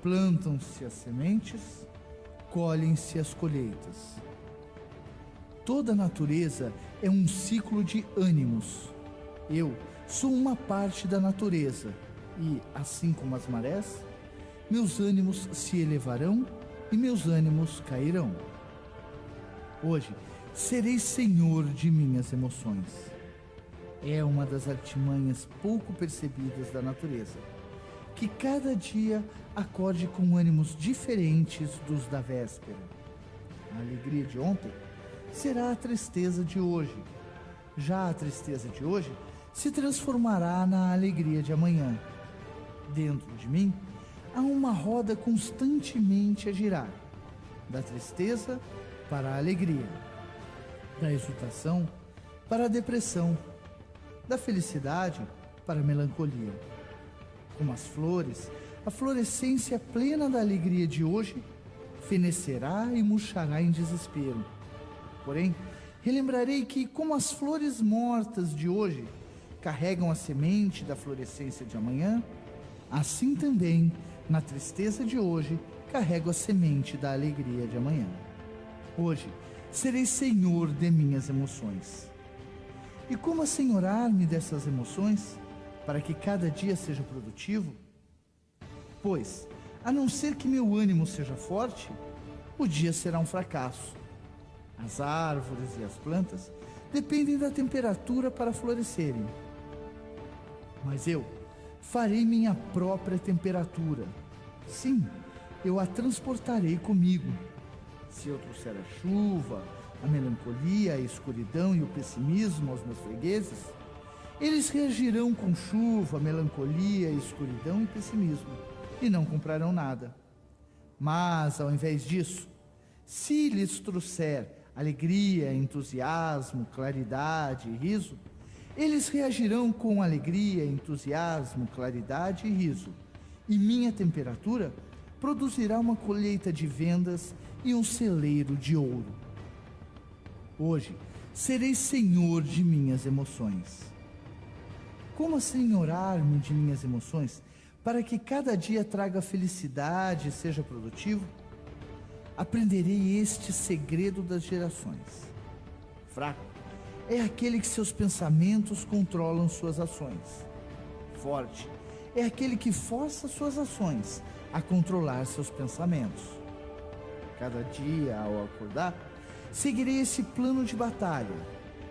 Plantam-se as sementes, colhem-se as colheitas. Toda a natureza é um ciclo de ânimos. Eu sou uma parte da natureza e, assim como as marés, meus ânimos se elevarão e meus ânimos cairão. Hoje serei senhor de minhas emoções. É uma das artimanhas pouco percebidas da natureza. que cada dia acorde com ânimos diferentes dos da véspera. A alegria de ontem será a tristeza de hoje. Já a tristeza de hoje se transformará na alegria de amanhã. Dentro de mim há uma roda constantemente a girar, da tristeza para a alegria, da exultação para a depressão, da felicidade para a melancolia. Como as flores, a florescência plena da alegria de hoje fenecerá e murchará em desespero. Porém, relembrarei que, como as flores mortas de hoje carregam a semente da florescência de amanhã, assim também, na tristeza de hoje, carrego a semente da alegria de amanhã. Hoje, serei senhor de minhas emoções. E como assenhorar-me dessas emoções, para que cada dia seja produtivo? Pois, a não ser que meu ânimo seja forte, o dia será um fracasso. As árvores e as plantas dependem da temperatura para florescerem. Mas eu farei minha própria temperatura. Sim, eu a transportarei comigo. Se eu trouxer a chuva, a melancolia, a escuridão e o pessimismo aos meus fregueses, eles reagirão com chuva, melancolia, escuridão e pessimismo e não comprarão nada. Mas, ao invés disso, se lhes trouxer alegria, entusiasmo, claridade e riso, eles reagirão com alegria, entusiasmo, claridade e riso, e minha temperatura produzirá uma colheita de vendas e um celeiro de ouro. Hoje serei senhor de minhas emoções. Como assenhorar-me de minhas emoções para que cada dia traga felicidade e seja produtivo? Aprenderei este segredo das gerações. Fraco é aquele que seus pensamentos controlam suas ações. Forte é aquele que força suas ações a controlar seus pensamentos. Cada dia, ao acordar, seguirei esse plano de batalha,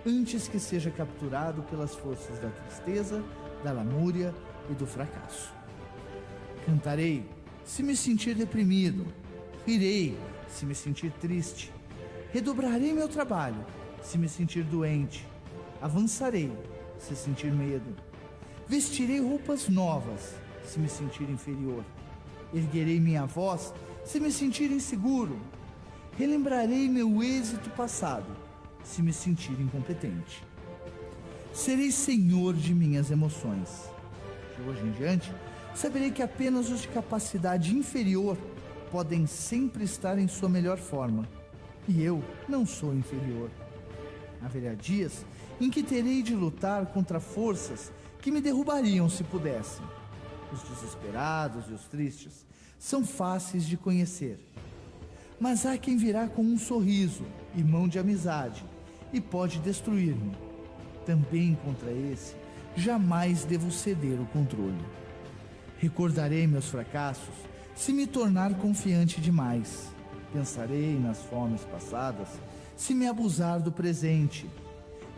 antes que seja capturado pelas forças da tristeza, da lamúria e do fracasso. Cantarei se me sentir deprimido, rirei se me sentir triste, redobrarei meu trabalho se me sentir doente, avançarei se sentir medo, vestirei roupas novas se me sentir inferior, erguerei minha voz se me sentir inseguro, relembrarei meu êxito passado se me sentir incompetente. Serei senhor de minhas emoções. De hoje em diante, saberei que apenas os de capacidade inferior podem sempre estar em sua melhor forma, e eu não sou inferior. Haverá dias em que terei de lutar contra forças que me derrubariam se pudessem. Os desesperados e os tristes são fáceis de conhecer. Mas há quem virá com um sorriso e mão de amizade e pode destruir-me. Também contra esse, jamais devo ceder o controle. Recordarei meus fracassos se me tornar confiante demais. Pensarei nas fomes passadas se me abusar do presente.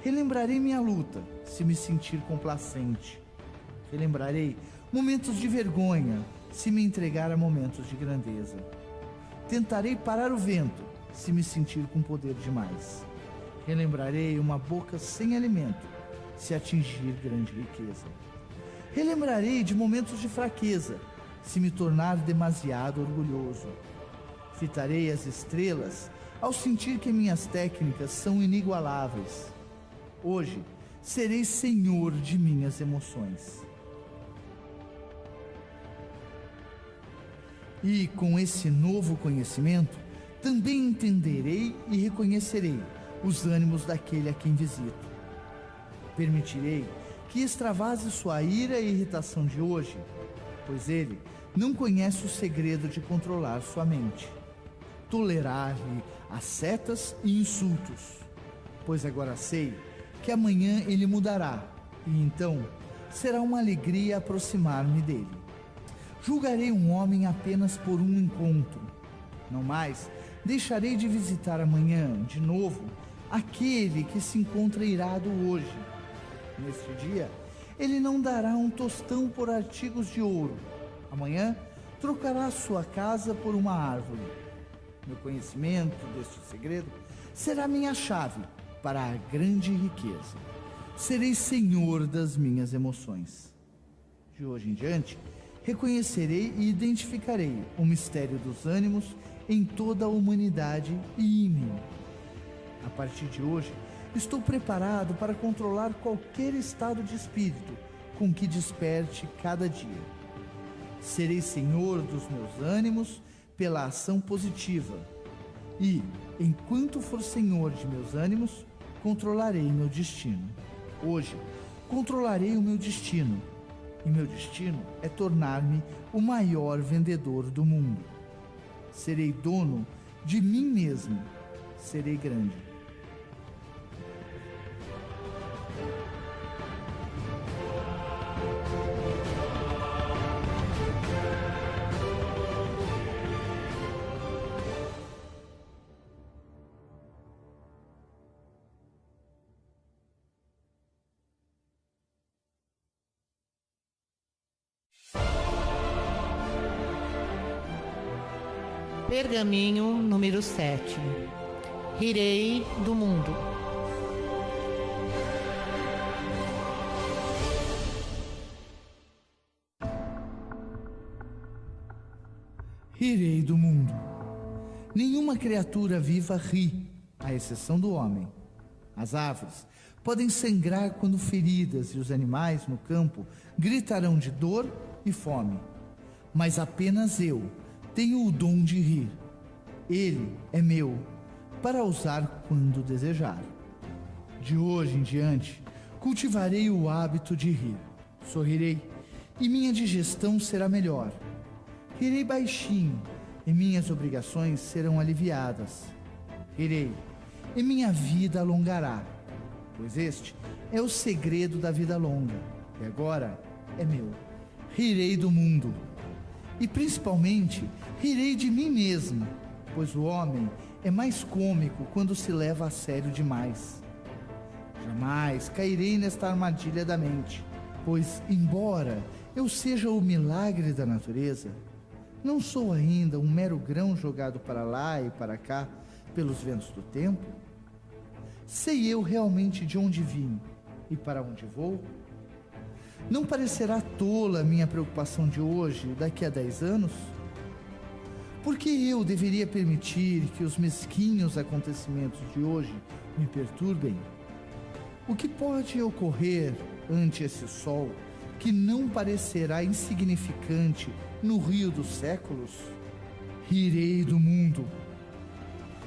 Relembrarei minha luta se me sentir complacente. Relembrarei momentos de vergonha se me entregar a momentos de grandeza. Tentarei parar o vento se me sentir com poder demais. Relembrarei uma boca sem alimento se atingir grande riqueza. Relembrarei de momentos de fraqueza se me tornar demasiado orgulhoso. Fitarei as estrelas ao sentir que minhas técnicas são inigualáveis. Hoje serei senhor de minhas emoções. E com esse novo conhecimento, também entenderei e reconhecerei os ânimos daquele a quem visito. Permitirei que extravase sua ira e irritação de hoje, pois ele não conhece o segredo de controlar sua mente. Tolerar-lhe assetas e insultos, pois agora sei que amanhã ele mudará, e então será uma alegria aproximar-me dele. Julgarei um homem apenas por um encontro. Não mais deixarei de visitar amanhã, de novo, aquele que se encontra irado hoje. Neste dia, ele não dará um tostão por artigos de ouro, Amanhã trocará sua casa por uma árvore. Meu conhecimento deste segredo será minha chave para a grande riqueza. Serei senhor das minhas emoções. De hoje em diante, reconhecerei e identificarei o mistério dos ânimos em toda a humanidade e em mim. A partir de hoje, estou preparado para controlar qualquer estado de espírito com que desperte cada dia. Serei senhor dos meus ânimos pela ação positiva. E, enquanto for senhor de meus ânimos, controlarei meu destino. Hoje, controlarei o meu destino. E meu destino é tornar-me o maior vendedor do mundo. Serei dono de mim mesmo. Serei grande. Pergaminho número 7. Rirei do mundo. Rirei do mundo. Nenhuma criatura viva ri, à exceção do homem. As árvores podem sangrar quando feridas e os animais no campo gritarão de dor e fome. Mas apenas eu tenho o dom de rir. Ele é meu, para usar quando desejar. De hoje em diante, cultivarei o hábito de rir. Sorrirei e minha digestão será melhor. Rirei baixinho e minhas obrigações serão aliviadas. Rirei e minha vida alongará, pois este é o segredo da vida longa, e agora é meu. Rirei do mundo. E principalmente, rirei de mim mesmo, pois o homem é mais cômico quando se leva a sério demais. Jamais cairei nesta armadilha da mente, pois, embora eu seja o milagre da natureza, não sou ainda um mero grão jogado para lá e para cá pelos ventos do tempo. Sei eu realmente de onde vim e para onde vou? Não parecerá tola a minha preocupação de hoje, daqui a 10 anos? Por que eu deveria permitir que os mesquinhos acontecimentos de hoje me perturbem? O que pode ocorrer ante esse sol que não parecerá insignificante no rio dos séculos? Rirei do mundo.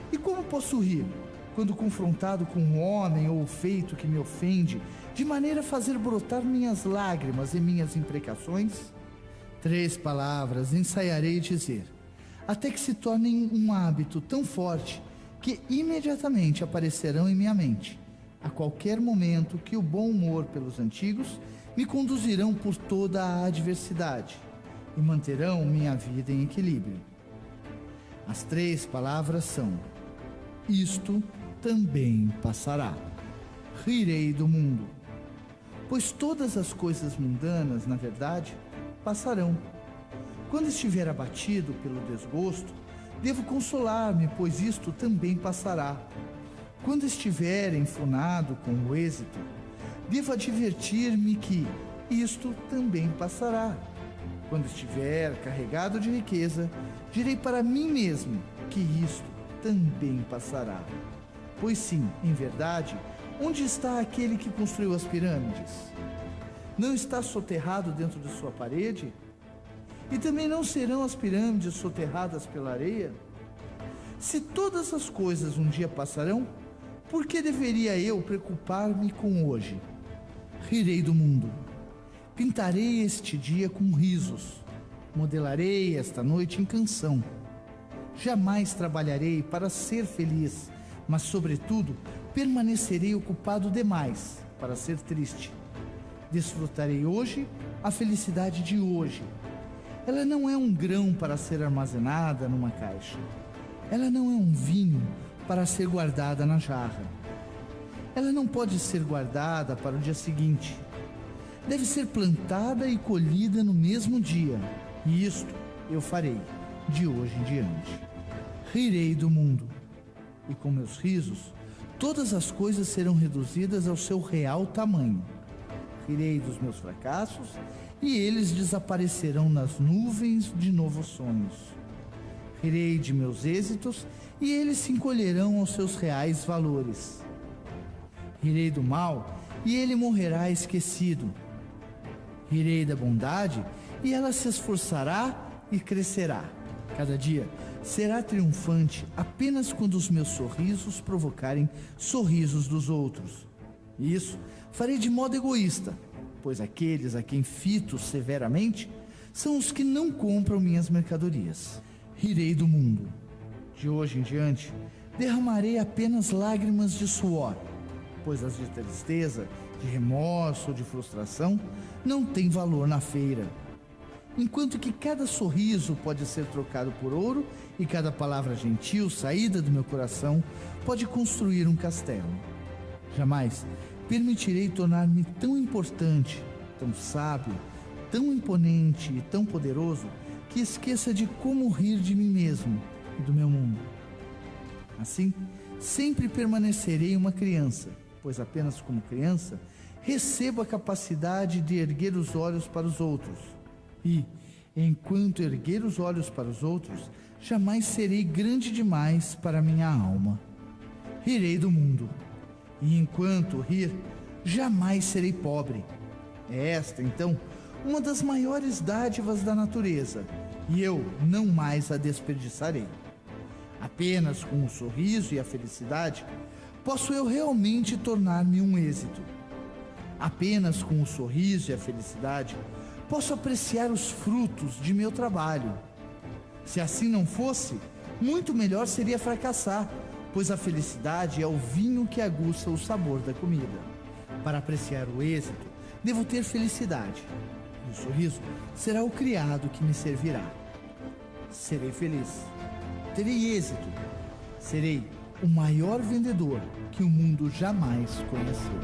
E como posso rir quando confrontado com um homem ou feito que me ofende, de maneira a fazer brotar minhas lágrimas e minhas imprecações? 3 palavras ensaiarei dizer, até que se tornem um hábito tão forte que imediatamente aparecerão em minha mente, a qualquer momento que o bom humor pelos antigos me conduzirão por toda a adversidade e manterão minha vida em equilíbrio. As 3 palavras são: isto também passará. Rirei do mundo. Pois todas as coisas mundanas, na verdade, passarão. Quando estiver abatido pelo desgosto, devo consolar-me, pois isto também passará. Quando estiver enfunado com o êxito, devo advertir-me que isto também passará. Quando estiver carregado de riqueza, direi para mim mesmo que isto também passará. Pois sim, em verdade, onde está aquele que construiu as pirâmides? Não está soterrado dentro de sua parede? E também não serão as pirâmides soterradas pela areia? Se todas as coisas um dia passarão, por que deveria eu preocupar-me com hoje? Rirei do mundo. Pintarei este dia com risos. Modelarei esta noite em canção. Jamais trabalharei para ser feliz, mas, sobretudo, permanecerei ocupado demais para ser triste. Desfrutarei hoje a felicidade de hoje. Ela não é um grão para ser armazenada numa caixa. Ela não é um vinho para ser guardada na jarra. Ela não pode ser guardada para o dia seguinte. Deve ser plantada e colhida no mesmo dia, E isto eu farei de hoje em diante. Rirei do mundo, e com meus risos todas as coisas serão reduzidas ao seu real tamanho. Rirei dos meus fracassos, e eles desaparecerão nas nuvens de novos sonhos. Rirei de meus êxitos, e eles se encolherão aos seus reais valores. Rirei do mal, e ele morrerá esquecido. Rirei da bondade, e ela se esforçará e crescerá. Cada dia será triunfante apenas quando os meus sorrisos provocarem sorrisos dos outros. E isso farei de modo egoísta, pois aqueles a quem fito severamente são os que não compram minhas mercadorias. Rirei do mundo. De hoje em diante, derramarei apenas lágrimas de suor, pois as de tristeza, de remorso ou de frustração não têm valor na feira. Enquanto que cada sorriso pode ser trocado por ouro e cada palavra gentil saída do meu coração pode construir um castelo. Jamais permitirei tornar-me tão importante, tão sábio, tão imponente e tão poderoso que esqueça de como rir de mim mesmo e do meu mundo. Assim, sempre permanecerei uma criança, pois apenas como criança recebo a capacidade de erguer os olhos para os outros. E, enquanto erguer os olhos para os outros, jamais serei grande demais para minha alma. Rirei do mundo, e enquanto rir, jamais serei pobre. É esta, então, uma das maiores dádivas da natureza, e eu não mais a desperdiçarei. Apenas com o sorriso e a felicidade posso eu realmente tornar-me um êxito. Apenas com o sorriso e a felicidade posso apreciar os frutos de meu trabalho. Se assim não fosse, muito melhor seria fracassar, pois a felicidade é o vinho que aguça o sabor da comida. Para apreciar o êxito, devo ter felicidade, e o sorriso será o criado que me servirá. Serei feliz, terei êxito, serei o maior vendedor que o mundo jamais conheceu.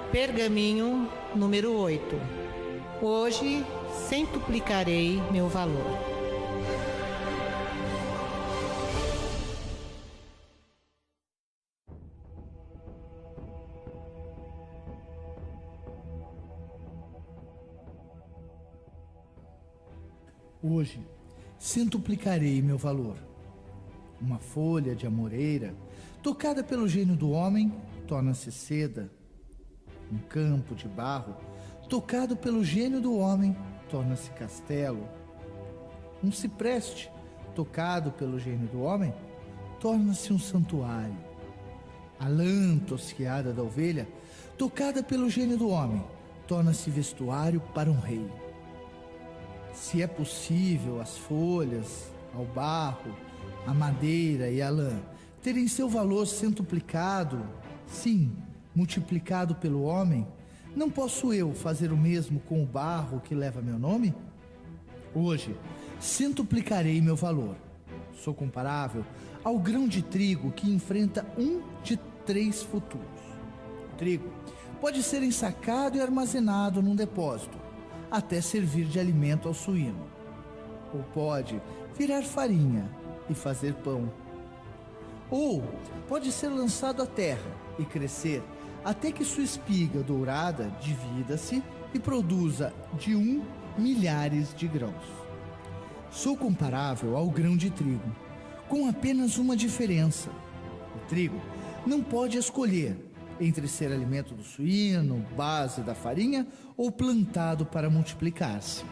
Pergaminho número 8. Hoje centuplicarei meu valor. Hoje centuplicarei meu valor. Uma folha de amoreira, tocada pelo gênio do homem, torna-se seda. Um campo de barro, tocado pelo gênio do homem, torna-se castelo. Um cipreste, tocado pelo gênio do homem, torna-se um santuário. A lã tosquiada da ovelha, tocada pelo gênio do homem, torna-se vestuário para um rei. Se é possível as folhas, ao barro, a madeira e a lã terem seu valor centuplicado, sim, multiplicado pelo homem, não posso eu fazer o mesmo com o barro que leva meu nome? Hoje, centuplicarei meu valor. Sou comparável ao grão de trigo que enfrenta um de 3 futuros. O trigo pode ser ensacado e armazenado num depósito, até servir de alimento ao suíno. Ou pode virar farinha e fazer pão. Ou pode ser lançado à terra e crescer até que sua espiga dourada divida-se e produza de milhares de grãos. Sou comparável ao grão de trigo, com apenas uma diferença. O trigo não pode escolher entre ser alimento do suíno, base da farinha ou plantado para multiplicar-se.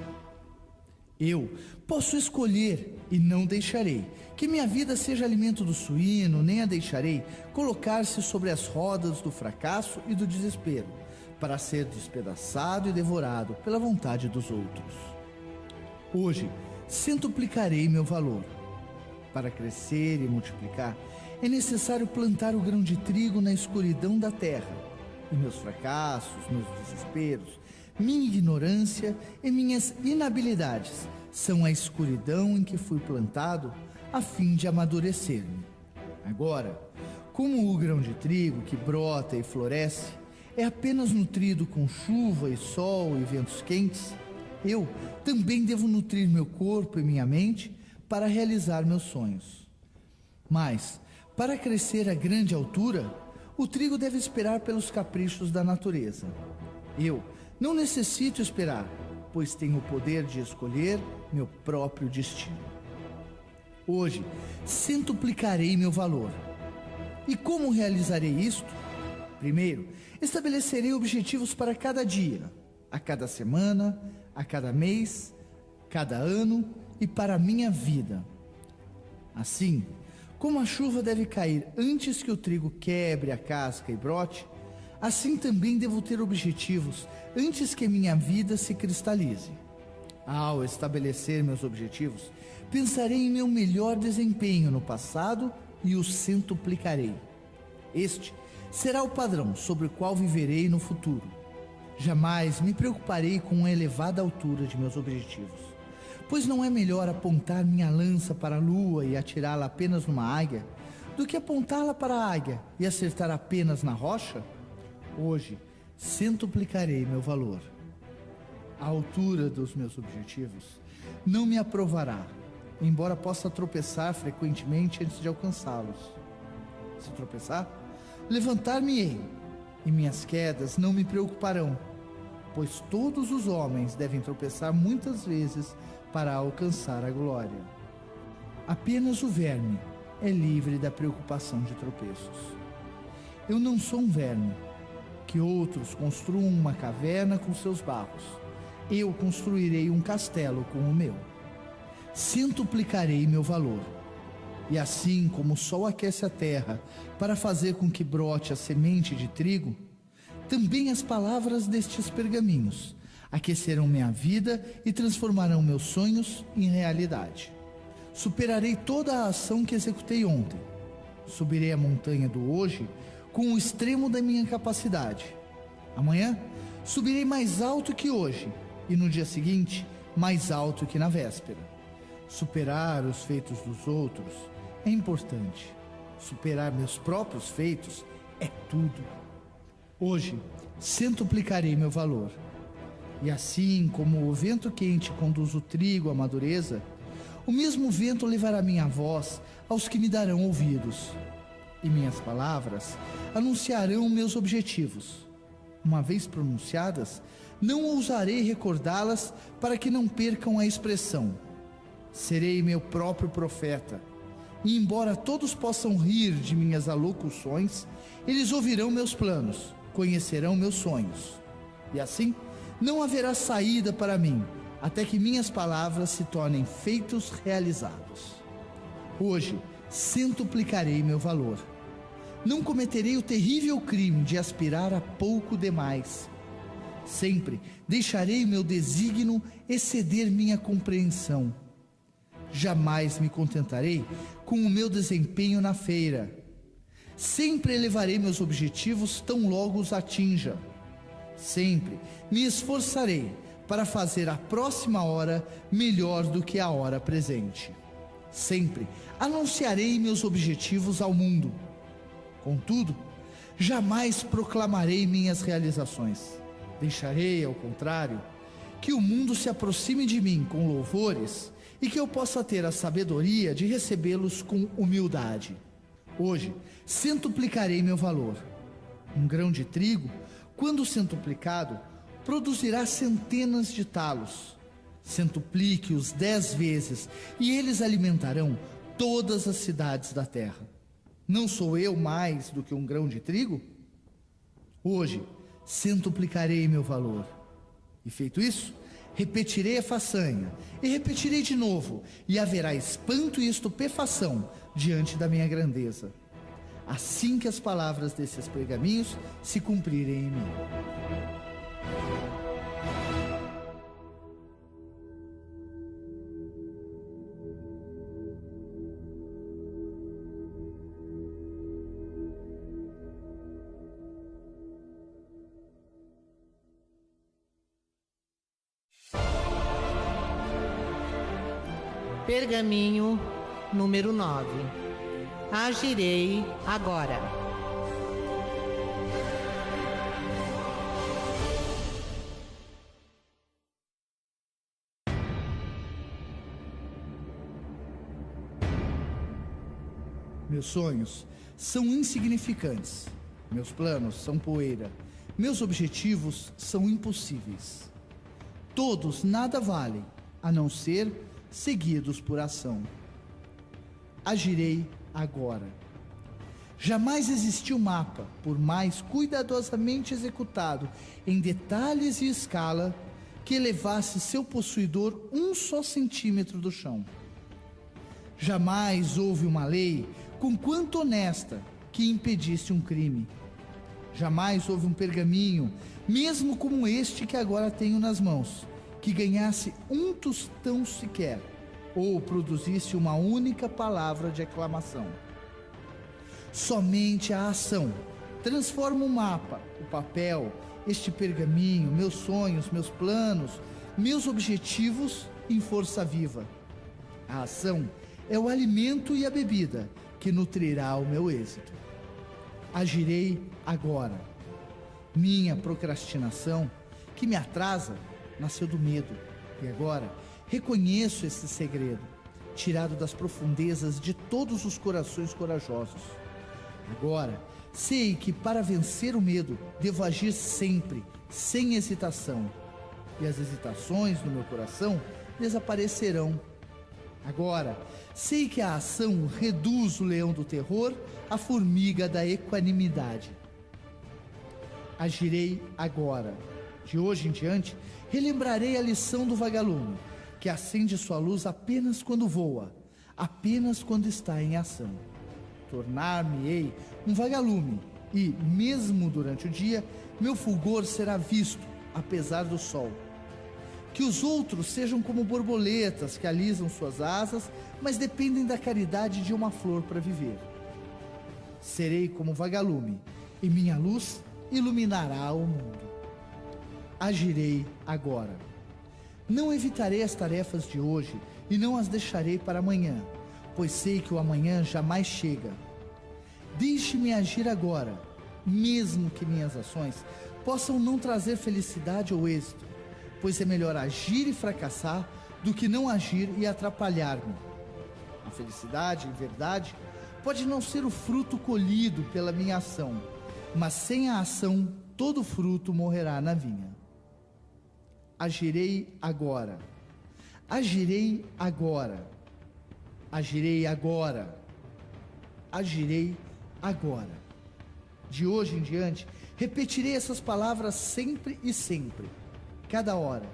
Eu posso escolher e não deixarei que minha vida seja alimento do suíno, nem a deixarei colocar-se sobre as rodas do fracasso e do desespero, para ser despedaçado e devorado pela vontade dos outros. Hoje, centuplicarei meu valor. Para crescer e multiplicar, é necessário plantar o grão de trigo na escuridão da terra, E meus fracassos, meus desesperos, minha ignorância e minhas inabilidades são a escuridão em que fui plantado a fim de amadurecer-me. Agora, como o grão de trigo que brota e floresce é apenas nutrido com chuva e sol e ventos quentes, eu também devo nutrir meu corpo e minha mente para realizar meus sonhos. Mas, para crescer a grande altura, o trigo deve esperar pelos caprichos da natureza. Eu não necessito esperar, pois tenho o poder de escolher meu próprio destino. Hoje, centuplicarei meu valor. E como realizarei isto? Primeiro, estabelecerei objetivos para cada dia, a cada semana, a cada mês, cada ano e para a minha vida. Assim, como a chuva deve cair antes que o trigo quebre a casca e brote, assim também devo ter objetivos antes que minha vida se cristalize. Ao estabelecer meus objetivos, pensarei em meu melhor desempenho no passado e o centuplicarei. Este será o padrão sobre o qual viverei no futuro. Jamais me preocuparei com a elevada altura de meus objetivos, pois não é melhor apontar minha lança para a lua e atirá-la apenas numa águia, do que apontá-la para a águia e acertar apenas na rocha? Hoje, centuplicarei meu valor. A altura dos meus objetivos não me aprovará, embora possa tropeçar frequentemente antes de alcançá-los. Se tropeçar, levantar-me-ei, e minhas quedas não me preocuparão, pois todos os homens devem tropeçar muitas vezes para alcançar a glória. Apenas o verme é livre da preocupação de tropeços. Eu não sou um verme, que outros construam uma caverna com seus barros. Eu construirei um castelo com o meu. Centuplicarei meu valor. E assim como o sol aquece a terra para fazer com que brote a semente de trigo, também as palavras destes pergaminhos aquecerão minha vida e transformarão meus sonhos em realidade. Superarei toda a ação que executei ontem. Subirei a montanha do hoje com o extremo da minha capacidade. Amanhã, subirei mais alto que hoje e no dia seguinte, mais alto que na véspera. Superar os feitos dos outros é importante. Superar meus próprios feitos é tudo. Hoje, centuplicarei meu valor. E assim como o vento quente conduz o trigo à madureza, o mesmo vento levará minha voz aos que me darão ouvidos. E minhas palavras anunciarão meus objetivos. Uma vez pronunciadas, não ousarei recordá-las para que não percam a expressão. Serei meu próprio profeta. E embora todos possam rir de minhas alocuções, eles ouvirão meus planos, conhecerão meus sonhos. E assim, não haverá saída para mim, até que minhas palavras se tornem feitos realizados. Hoje, centuplicarei meu valor. Não cometerei o terrível crime de aspirar a pouco demais. Sempre deixarei meu desígnio exceder minha compreensão. Jamais me contentarei com o meu desempenho na feira. Sempre elevarei meus objetivos tão logo os atinja. Sempre me esforçarei para fazer a próxima hora melhor do que a hora presente. Sempre anunciarei meus objetivos ao mundo. Contudo, jamais proclamarei minhas realizações. Deixarei, ao contrário, que o mundo se aproxime de mim com louvores e que eu possa ter a sabedoria de recebê-los com humildade. Hoje, centuplicarei meu valor. Um grão de trigo, quando centuplicado, produzirá centenas de talos. Centuplique-os 10 vezes e eles alimentarão todas as cidades da terra. Não sou eu mais do que um grão de trigo? Hoje, centuplicarei meu valor. E feito isso, repetirei a façanha, e repetirei de novo, e haverá espanto e estupefação diante da minha grandeza, assim que as palavras desses pergaminhos se cumprirem em mim. Pergaminho número 9. Agirei agora. Meus sonhos são insignificantes. Meus planos são poeira. Meus objetivos são impossíveis. Todos nada valem, a não ser seguidos por ação. Agirei agora. Jamais existiu mapa, por mais cuidadosamente executado, em detalhes e escala, que elevasse seu possuidor um só centímetro do chão. Jamais houve uma lei, conquanto honesta, que impedisse um crime. Jamais houve um pergaminho, mesmo como este que agora tenho nas mãos, que ganhasse um tostão sequer, ou produzisse uma única palavra de aclamação. Somente a ação transforma o mapa, o papel, este pergaminho, meus sonhos, meus planos, meus objetivos em força viva. A ação é o alimento e a bebida que nutrirá o meu êxito. Agirei agora. Minha procrastinação, que me atrasa, nasceu do medo. E agora reconheço esse segredo, tirado das profundezas de todos os corações corajosos. Agora sei que para vencer o medo devo agir sempre, sem hesitação. E as hesitações no meu coração desaparecerão. Agora sei que a ação reduz o leão do terror à formiga da equanimidade. Agirei agora. De hoje em diante, relembrarei a lição do vagalume, que acende sua luz apenas quando voa, apenas quando está em ação. Tornar-me-ei um vagalume e, mesmo durante o dia, meu fulgor será visto, apesar do sol. Que os outros sejam como borboletas que alisam suas asas, mas dependem da caridade de uma flor para viver. Serei como vagalume, e minha luz iluminará o mundo. Agirei agora. Não evitarei as tarefas de hoje e não as deixarei para amanhã, pois sei que o amanhã jamais chega. Deixe-me agir agora, mesmo que minhas ações possam não trazer felicidade ou êxito, pois é melhor agir e fracassar do que não agir e atrapalhar-me. A felicidade, em verdade, pode não ser o fruto colhido pela minha ação, mas sem a ação, todo fruto morrerá na vinha. Agirei agora. Agirei agora. Agirei agora. Agirei agora. De hoje em diante, repetirei essas palavras sempre e sempre, cada hora,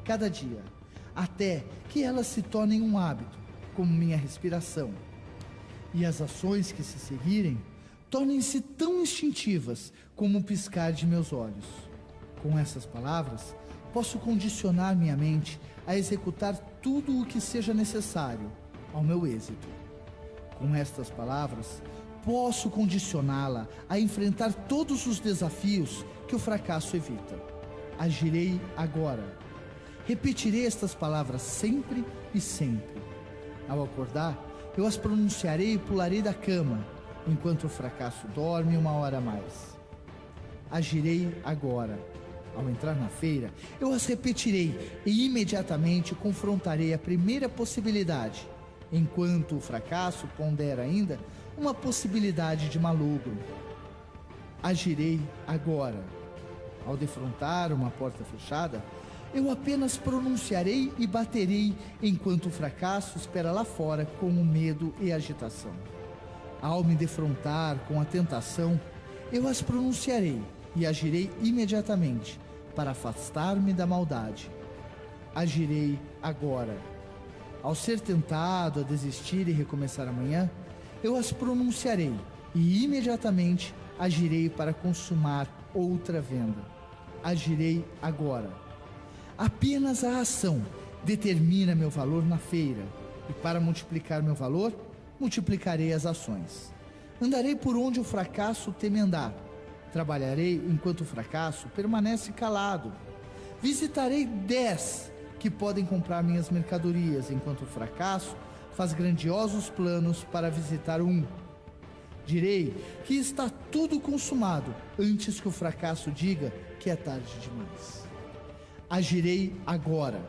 cada dia, até que elas se tornem um hábito, como minha respiração. E as ações que se seguirem tornem-se tão instintivas como o piscar de meus olhos. Com essas palavras, posso condicionar minha mente a executar tudo o que seja necessário ao meu êxito. Com estas palavras, posso condicioná-la a enfrentar todos os desafios que o fracasso evita. Agirei agora. Repetirei estas palavras sempre e sempre. Ao acordar, eu as pronunciarei e pularei da cama, enquanto o fracasso dorme 1 hora a mais. Agirei agora. Ao entrar na feira, eu as repetirei e imediatamente confrontarei a primeira possibilidade, enquanto o fracasso pondera ainda uma possibilidade de malogro. Agirei agora. Ao defrontar uma porta fechada, eu apenas pronunciarei e baterei enquanto o fracasso espera lá fora com o medo e agitação. Ao me defrontar com a tentação, eu as pronunciarei e agirei imediatamente para afastar-me da maldade. Agirei agora. Ao ser tentado a desistir e recomeçar amanhã, eu as pronunciarei e imediatamente agirei para consumar outra venda. Agirei agora. Apenas a ação determina meu valor na feira, e para multiplicar meu valor, multiplicarei as ações. Andarei por onde o fracasso teme andar. Trabalharei enquanto o fracasso permanece calado. Visitarei 10 que podem comprar minhas mercadorias, enquanto o fracasso faz grandiosos planos para visitar um. Direi que está tudo consumado antes que o fracasso diga que é tarde demais. Agirei agora,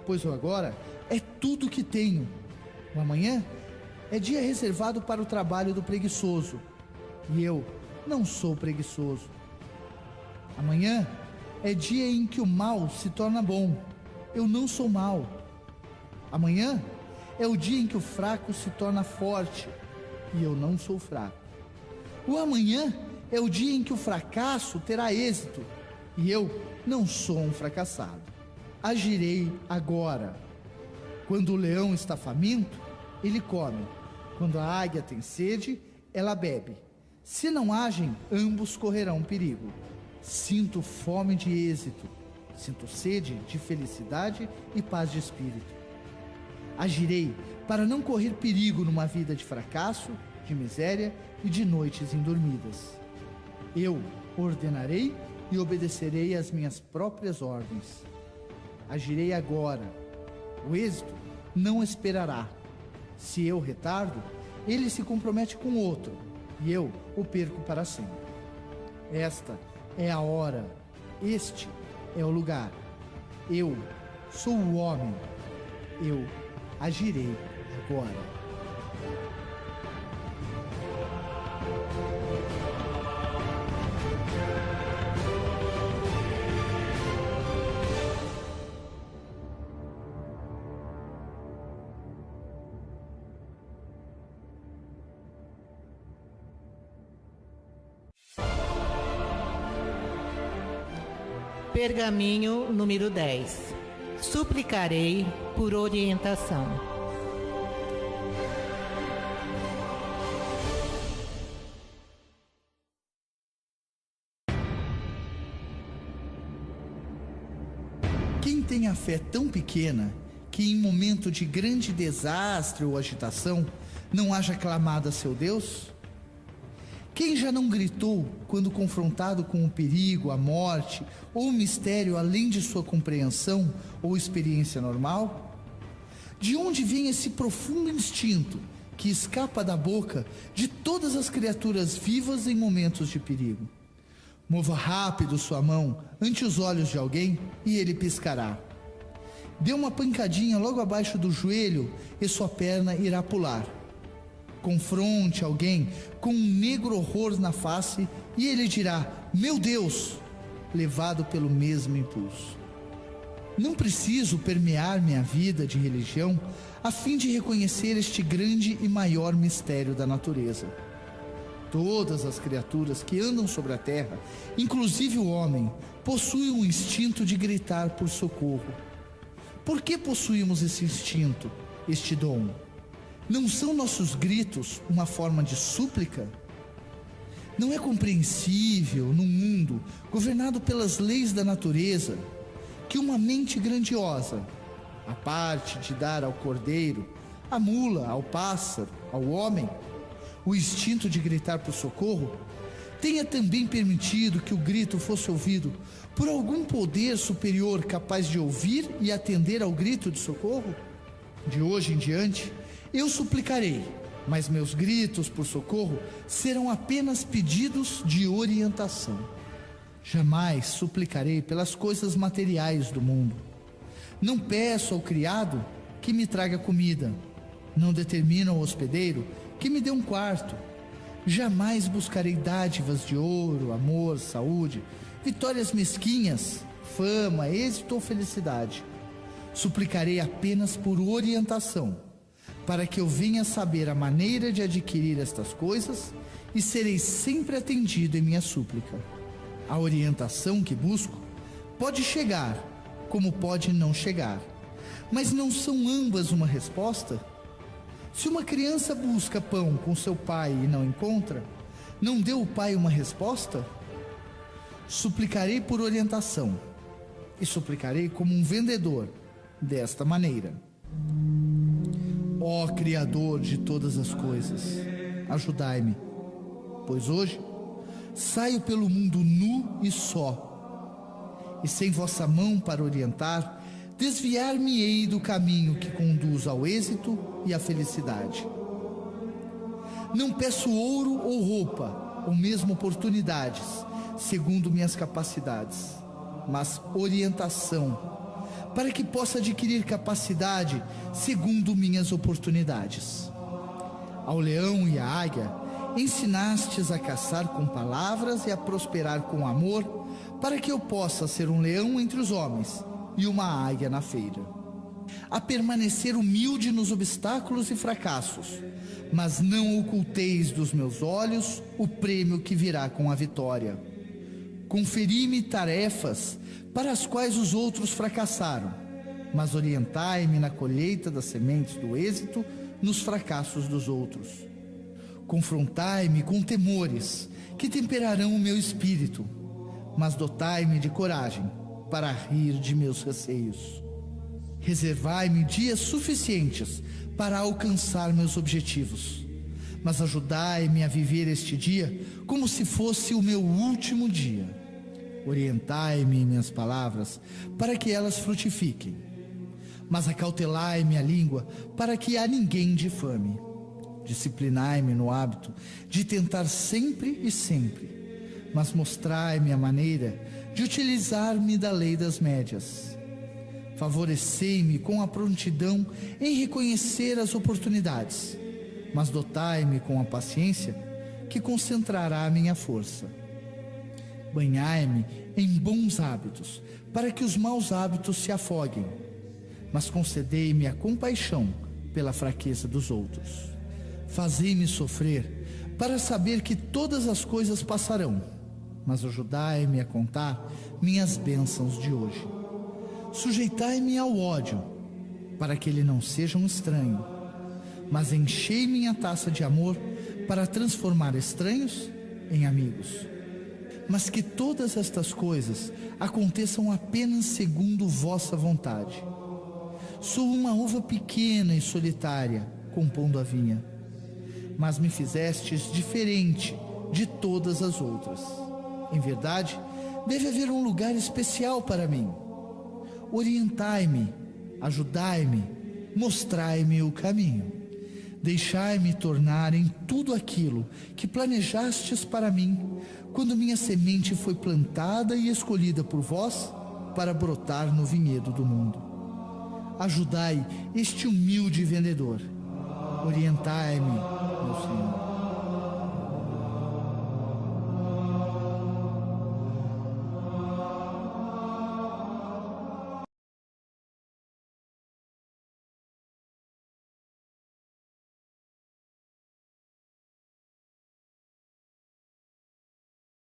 pois o agora é tudo que tenho. O amanhã é dia reservado para o trabalho do preguiçoso, e eu não sou preguiçoso. Amanhã é dia em que o mal se torna bom, eu não sou mau. Amanhã é o dia em que o fraco se torna forte, e eu não sou fraco. O amanhã é o dia em que o fracasso terá êxito, e eu não sou um fracassado. Agirei agora. Quando o leão está faminto, ele come. Quando a águia tem sede, ela bebe. Se não agem, ambos correrão perigo. Sinto fome de êxito, sinto sede de felicidade e paz de espírito. Agirei para não correr perigo numa vida de fracasso, de miséria e de noites indormidas. Eu ordenarei e obedecerei às minhas próprias ordens. Agirei agora. O êxito não esperará. Se eu retardo, ele se compromete com outro, e eu o perco para sempre. Esta é a hora, este é o lugar. Eu sou o homem. Eu agirei agora. Pergaminho número 10. Suplicarei por orientação. Quem tem a fé tão pequena que em momento de grande desastre ou agitação não haja clamado a seu Deus? Quem já não gritou quando confrontado com o perigo, a morte ou o mistério além de sua compreensão ou experiência normal? De onde vem esse profundo instinto que escapa da boca de todas as criaturas vivas em momentos de perigo? Mova rápido sua mão ante os olhos de alguém e ele piscará. Dê uma pancadinha logo abaixo do joelho e sua perna irá pular. Confronte alguém com um negro horror na face e ele dirá: meu Deus, levado pelo mesmo impulso. Não preciso permear minha vida de religião a fim de reconhecer este grande e maior mistério da natureza. Todas as criaturas que andam sobre a terra, inclusive o homem, possuem um instinto de gritar por socorro. Por que possuímos esse instinto, este dom? Não são nossos gritos uma forma de súplica? Não é compreensível, num mundo governado pelas leis da natureza, que uma mente grandiosa, a parte de dar ao cordeiro, à mula, ao pássaro, ao homem, o instinto de gritar por socorro, tenha também permitido que o grito fosse ouvido por algum poder superior capaz de ouvir e atender ao grito de socorro? De hoje em diante, eu suplicarei, mas meus gritos por socorro serão apenas pedidos de orientação. Jamais suplicarei pelas coisas materiais do mundo. Não peço ao criado que me traga comida. Não determino ao hospedeiro que me dê um quarto. Jamais buscarei dádivas de ouro, amor, saúde, vitórias mesquinhas, fama, êxito ou felicidade. Suplicarei apenas por orientação, para que eu venha saber a maneira de adquirir estas coisas e serei sempre atendido em minha súplica. A orientação que busco pode chegar, como pode não chegar, mas não são ambas uma resposta? Se uma criança busca pão com seu pai e não encontra, não deu o pai uma resposta? Suplicarei por orientação, e suplicarei como um vendedor, desta maneira: ó Criador de todas as coisas, ajudai-me, pois hoje saio pelo mundo nu e só, e sem vossa mão para orientar, desviar-me-ei do caminho que conduz ao êxito e à felicidade. Não peço ouro ou roupa, ou mesmo oportunidades, segundo minhas capacidades, mas orientação, para que possa adquirir capacidade segundo minhas oportunidades. Ao leão e à águia, ensinastes a caçar com palavras e a prosperar com amor, para que eu possa ser um leão entre os homens e uma águia na feira. A permanecer humilde nos obstáculos e fracassos, mas não oculteis dos meus olhos o prêmio que virá com a vitória. Conferi-me tarefas para as quais os outros fracassaram, mas orientai-me na colheita das sementes do êxito nos fracassos dos outros. Confrontai-me com temores que temperarão o meu espírito, mas dotai-me de coragem para rir de meus receios. Reservai-me dias suficientes para alcançar meus objetivos, mas ajudai-me a viver este dia como se fosse o meu último dia. Orientai-me em minhas palavras para que elas frutifiquem, mas acautelai-me a língua para que a ninguém difame. Disciplinai-me no hábito de tentar sempre e sempre, mas mostrai-me a maneira de utilizar-me da lei das médias. Favorecei-me com a prontidão em reconhecer as oportunidades, mas dotai-me com a paciência que concentrará a minha força. Banhai-me em bons hábitos, para que os maus hábitos se afoguem, mas concedei-me a compaixão pela fraqueza dos outros. Fazei-me sofrer, para saber que todas as coisas passarão, mas ajudai-me a contar minhas bênçãos de hoje. Sujeitai-me ao ódio, para que ele não seja um estranho, mas enchei minha taça de amor para transformar estranhos em amigos. Mas que todas estas coisas aconteçam apenas segundo vossa vontade. Sou uma uva pequena e solitária, compondo a vinha, mas me fizestes diferente de todas as outras. Em verdade, deve haver um lugar especial para mim. Orientai-me, ajudai-me, mostrai-me o caminho. Deixai-me tornar em tudo aquilo que planejastes para mim, quando minha semente foi plantada e escolhida por vós para brotar no vinhedo do mundo. Ajudai este humilde vendedor. Orientai-me, meu Senhor.